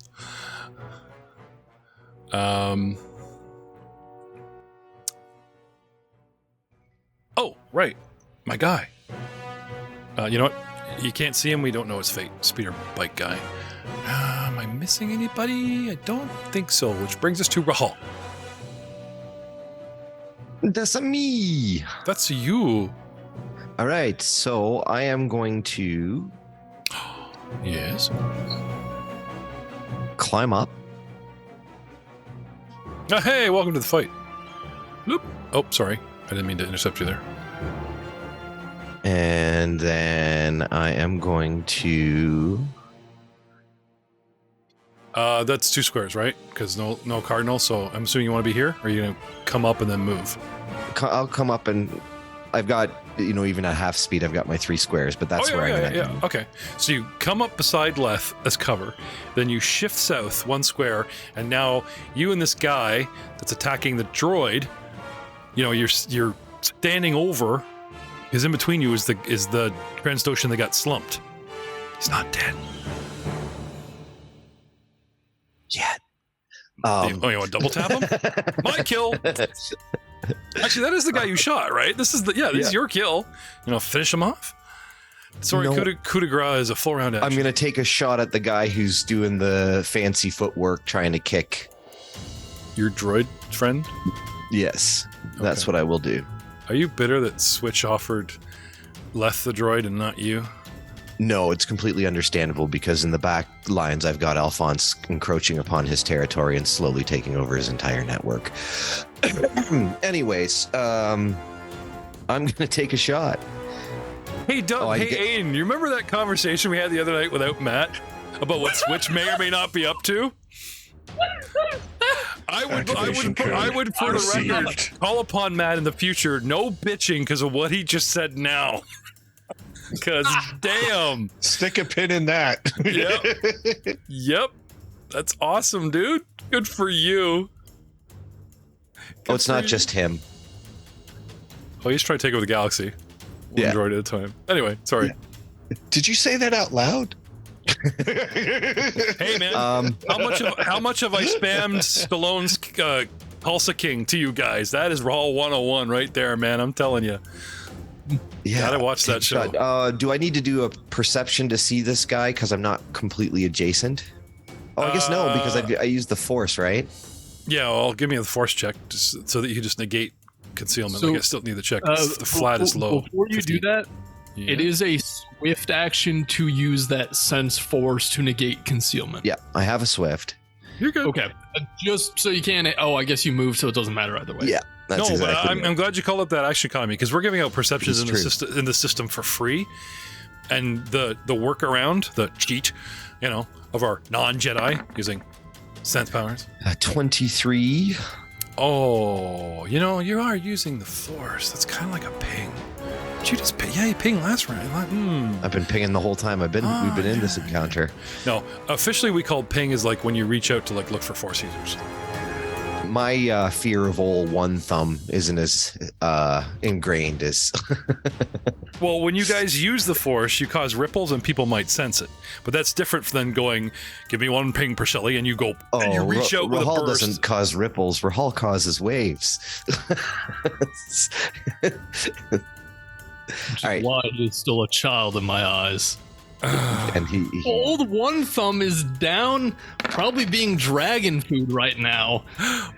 Oh, right. My guy. You know what? You can't see him. We don't know his fate. Speeder bike guy. Am I missing anybody? I don't think so. Which brings us to Rahul. That's me. That's you. All right. So I am going to. Yes. Climb up. Hey, welcome to the fight. Bloop. Oh, sorry. I didn't mean to intercept you there. And then I am going to... That's 2 squares, right? Because no cardinal, so I'm assuming you want to be here? Or are you going to come up and then move? I'll come up and... I've got, even at half speed, I've got my 3 squares, but that's where I'm going to... Yeah. Okay. So you come up beside Leth as cover, then you shift south 1 square, and now you and this guy that's attacking the droid, you're standing over, because in between you is the Transdotion that got slumped. He's not dead. Yet. You want to double tap him? My kill! Actually, that is the guy you shot, right? This is your kill. Finish him off. Sorry, No. coup de grace is a full round action. I'm going to take a shot at the guy who's doing the fancy footwork, trying to kick. Your droid friend? Yes, that's what I will do. Are you bitter that Switch offered Leth the droid and not you? No, it's completely understandable because in the back lines, I've got Alphonse encroaching upon his territory and slowly taking over his entire network. Anyways, I'm going to take a shot. Hey, Doug, Aiden, you remember that conversation we had the other night without Matt about what Switch may or may not be up to? I would, for the record, call upon Matt in the future, no bitching because of what he just said now. Because, damn. Stick a pin in that. Yep. That's awesome, dude. Good for you. Oh, it's not just him. Oh, he's trying to take over the galaxy. One droid at a time. Anyway, sorry. Did you say that out loud? Hey, man. How much have I spammed Stallone's Tulsa King to you guys? That is Raw 101 right there, man. I'm telling you. Yeah, gotta watch that show. Do I need to do a perception to see this guy because I'm not completely adjacent? Oh, I guess no, because I used the force, right? Yeah, well, give me the force check just so that you can just negate concealment. So, I still need to check. The flat is low. Before you do that, it is a swift action to use that sense force to negate concealment. Yeah, I have a swift. You're good. Okay, just so you can. Oh, I guess you moved, so it doesn't matter either way. Yeah. That's exactly I'm glad you called it that action economy because we're giving out perceptions in the system for free, and the workaround, the cheat, of our non-Jedi using sense powers. 23. Oh, you are using the Force. That's kind of like a ping. But you just you ping last round. I've been pinging the whole time. We've been in this encounter. No, officially we call ping is like when you reach out to look for Force users. My fear of old one thumb isn't as ingrained as... Well, when you guys use the Force, you cause ripples and people might sense it. But that's different than going, give me 1 ping per Shelley, and you go, and you reach out with a burst. Rahal doesn't cause ripples. Rahal causes waves. All right. Why he's still a child in my eyes. And he old one thumb is down, probably being dragon food right now.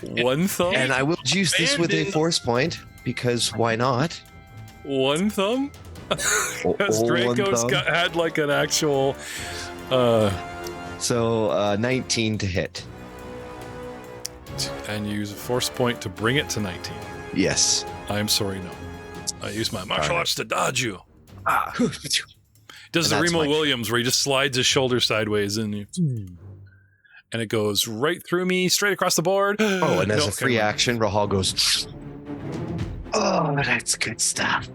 One thumb? And I will juice this with a force point, because why not? One thumb? Because Draco's had like an actual... So, 19 to hit. And you use a force point to bring it to 19. Yes. I'm sorry, no. I use my martial arts to dodge you. Does the Remo Williams where he just slides his shoulder sideways and it goes right through me, straight across the board. Oh, and as a free action, Rahal goes, oh, that's good stuff.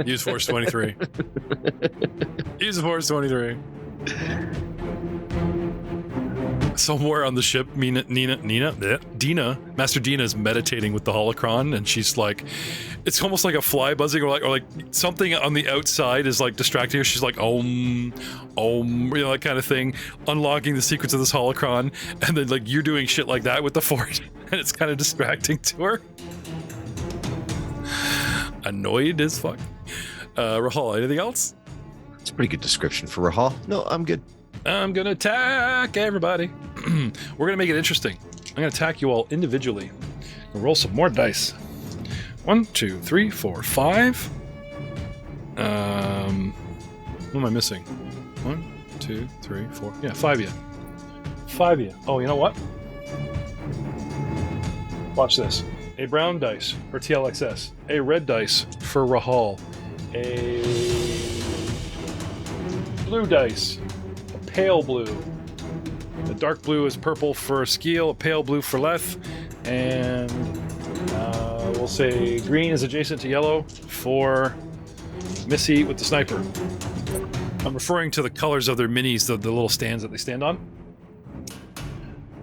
Use Force 23. Use the Force 23. Somewhere on the ship, Master Dina is meditating with the holocron, and she's like, it's almost like a fly buzzing, or like something on the outside is like distracting her. She's like, that kind of thing, unlocking the secrets of this holocron, and then like you're doing shit like that with the Force, and it's kind of distracting to her. Annoyed as fuck. Rahal, anything else? It's a pretty good description for Rahal. No, I'm good. I'm gonna attack everybody. We're gonna make it interesting. I'm gonna attack you all individually. We'll roll some more dice. 1, 2, 3, 4, 5. What am I missing? 1, 2, 3, 4. Yeah, 5 of you. 5 of you. Oh, you know what? Watch this. A brown dice for TLXS. A red dice for Rahal. A blue dice. A pale blue. The dark blue is purple for Skeel, a pale blue for Leth, and we'll say green is adjacent to yellow for Missy with the sniper. I'm referring to the colors of their minis, the little stands that they stand on.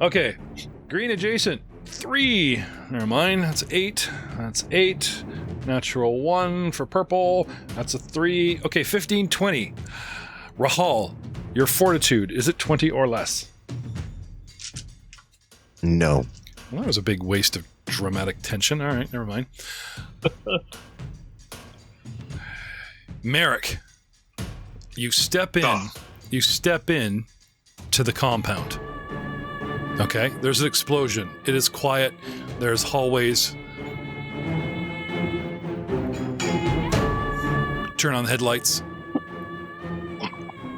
Okay, green adjacent, 3. Never mind, that's 8. That's 8. Natural 1 for purple. That's a 3. Okay, 15, 20. Rahal, your fortitude, is it 20 or less? No. Well, that was a big waste of dramatic tension. All right, never mind. Merrick, you step in. You step in to the compound. Okay, there's an explosion. It is quiet. There's hallways. Turn on the headlights.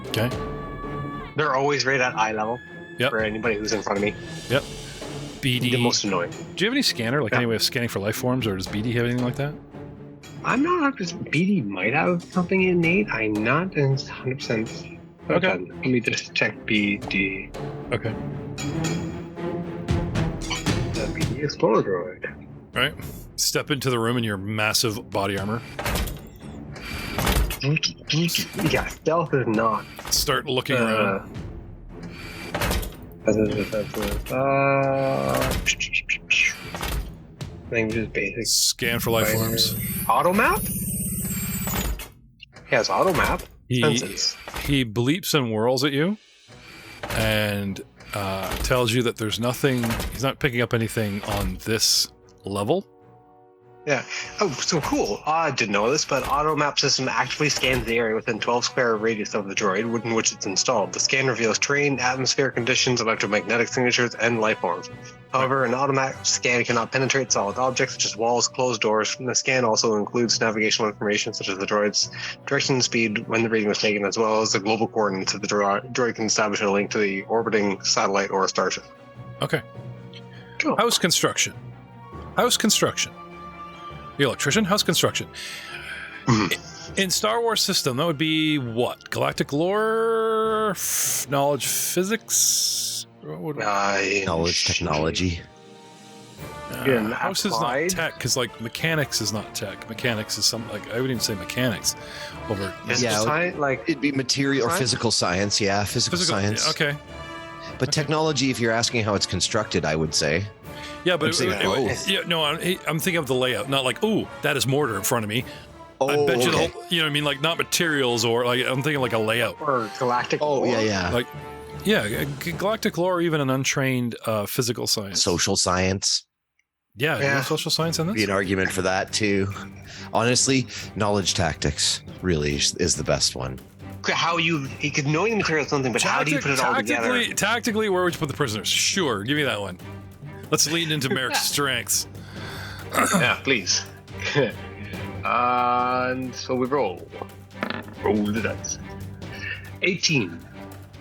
Okay. They're always right at eye level. Yep. For anybody who's in front of me. Yep. BD. The most annoying. Do you have any scanner, like any way of scanning for life forms, or does BD have anything like that? I'm not 100%. BD might have something innate. I'm not 100%. Okay. Let me just check BD. Okay. The BD Explorer droid. All right. Step into the room in your massive body armor. Yeah, stealth is not. Start looking around. I think just basic. Scan for life forms. Auto map? Yes, auto map. He bleeps and whirls at you and tells you that there's nothing. He's not picking up anything on this level. Yeah. Oh, so cool. I didn't know this, but auto map system actively scans the area within 12 square radius of the droid in which it's installed. The scan reveals terrain, atmosphere conditions, electromagnetic signatures, and life forms. However, an automatic scan cannot penetrate solid objects such as walls, closed doors. The scan also includes navigational information such as the droid's direction and speed when the reading was taken, as well as the global coordinates that the droid can establish a link to the orbiting satellite or starship. Okay. Cool. House construction. The electrician, house construction. In Star Wars system, that would be what? Galactic lore, knowledge, physics, knowledge, technology. House is not tech because like mechanics is not tech. Mechanics is something like I wouldn't even say mechanics. Over it'd be material or physical science. Yeah, physical science. Yeah, okay. But technology, if you're asking how it's constructed, I would say. Yeah, but I'm thinking of the layout, not like, ooh, that is mortar in front of me. I bet you the whole, you know what I mean? Like, not materials or, like, I'm thinking like a layout. Or galactic lore. yeah. Like, yeah, galactic lore or even an untrained physical science. Social science. Yeah, you know social science in this? Be an argument for that, too. Honestly, knowledge tactics really is the best one. How you could know the material is something, but how do you put it all together? Tactically, where would you put the prisoners? Sure, give me that one. Let's lean into Merrick's strengths. Yeah, please. And so we roll. Roll the dice. 18.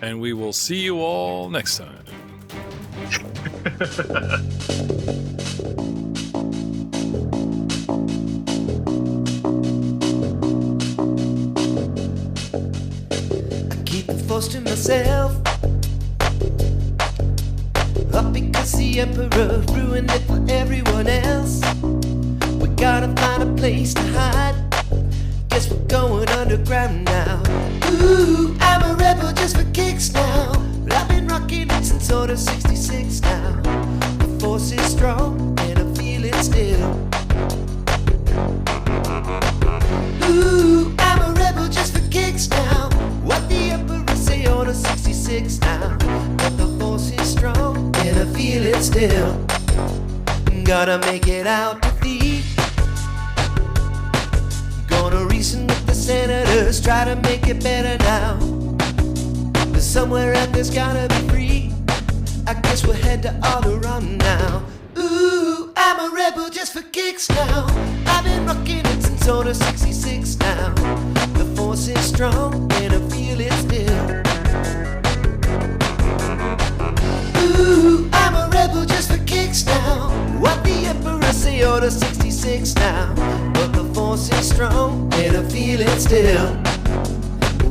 And we will see you all next time. I keep the force to myself. Up because the Emperor ruined it for everyone else. We gotta find a place to hide. Guess we're going underground now. Ooh, I'm a rebel just for kicks now. But I've been rocking it since Order 66 now. The force is strong and I feel it still. Ooh, I'm a rebel just for kicks now. What the Emperor say, Order 66 now. But the force is strong and I feel it still. Gotta make it out to thee. Gonna reason with the senators, try to make it better now. But somewhere out there's gotta be free. I guess we'll head to Alderaan now. Ooh, I'm a rebel just for kicks now. I've been rocking it since Order 66 now. The force is strong and I feel it still. Ooh, I'm a rebel just for kicks now. What the say Order 66 now, but the force is strong and I feel it still.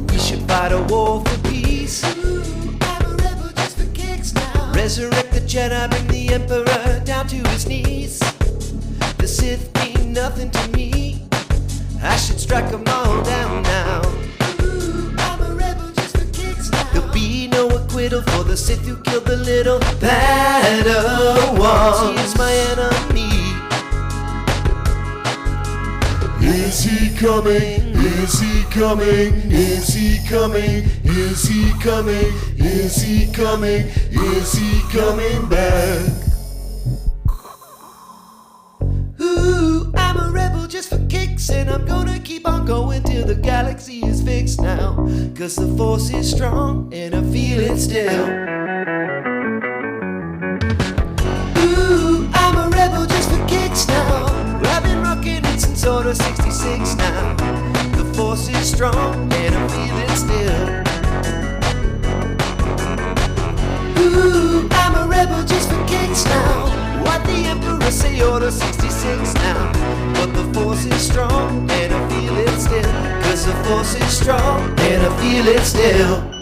We should fight a war for peace. Ooh, I'm a rebel just for kicks now. Resurrect the Jedi, bring the Emperor down to his knees. The Sith mean nothing to me. I should strike them all down now. Ooh, I'm a rebel just for kicks now. There'll be no acquittal for the Sith who killed the little Padawan. She is my enemy. Is he coming? Is he coming? Is he coming? Is he coming? Is he coming? Is he coming back? Ooh, I'm a rebel just for kicks, and I'm gonna keep on going till the galaxy is fixed now. Cause the force is strong and I feel it still. Ooh, I'm a rebel just for kicks now. I've been rocking it since Order 66 now. The force is strong and I feel it still. Ooh, I'm a rebel just for kicks now. What the Emperor say Order 66 now. But the force is strong and I feel it still. Cause the force is strong and I feel it still.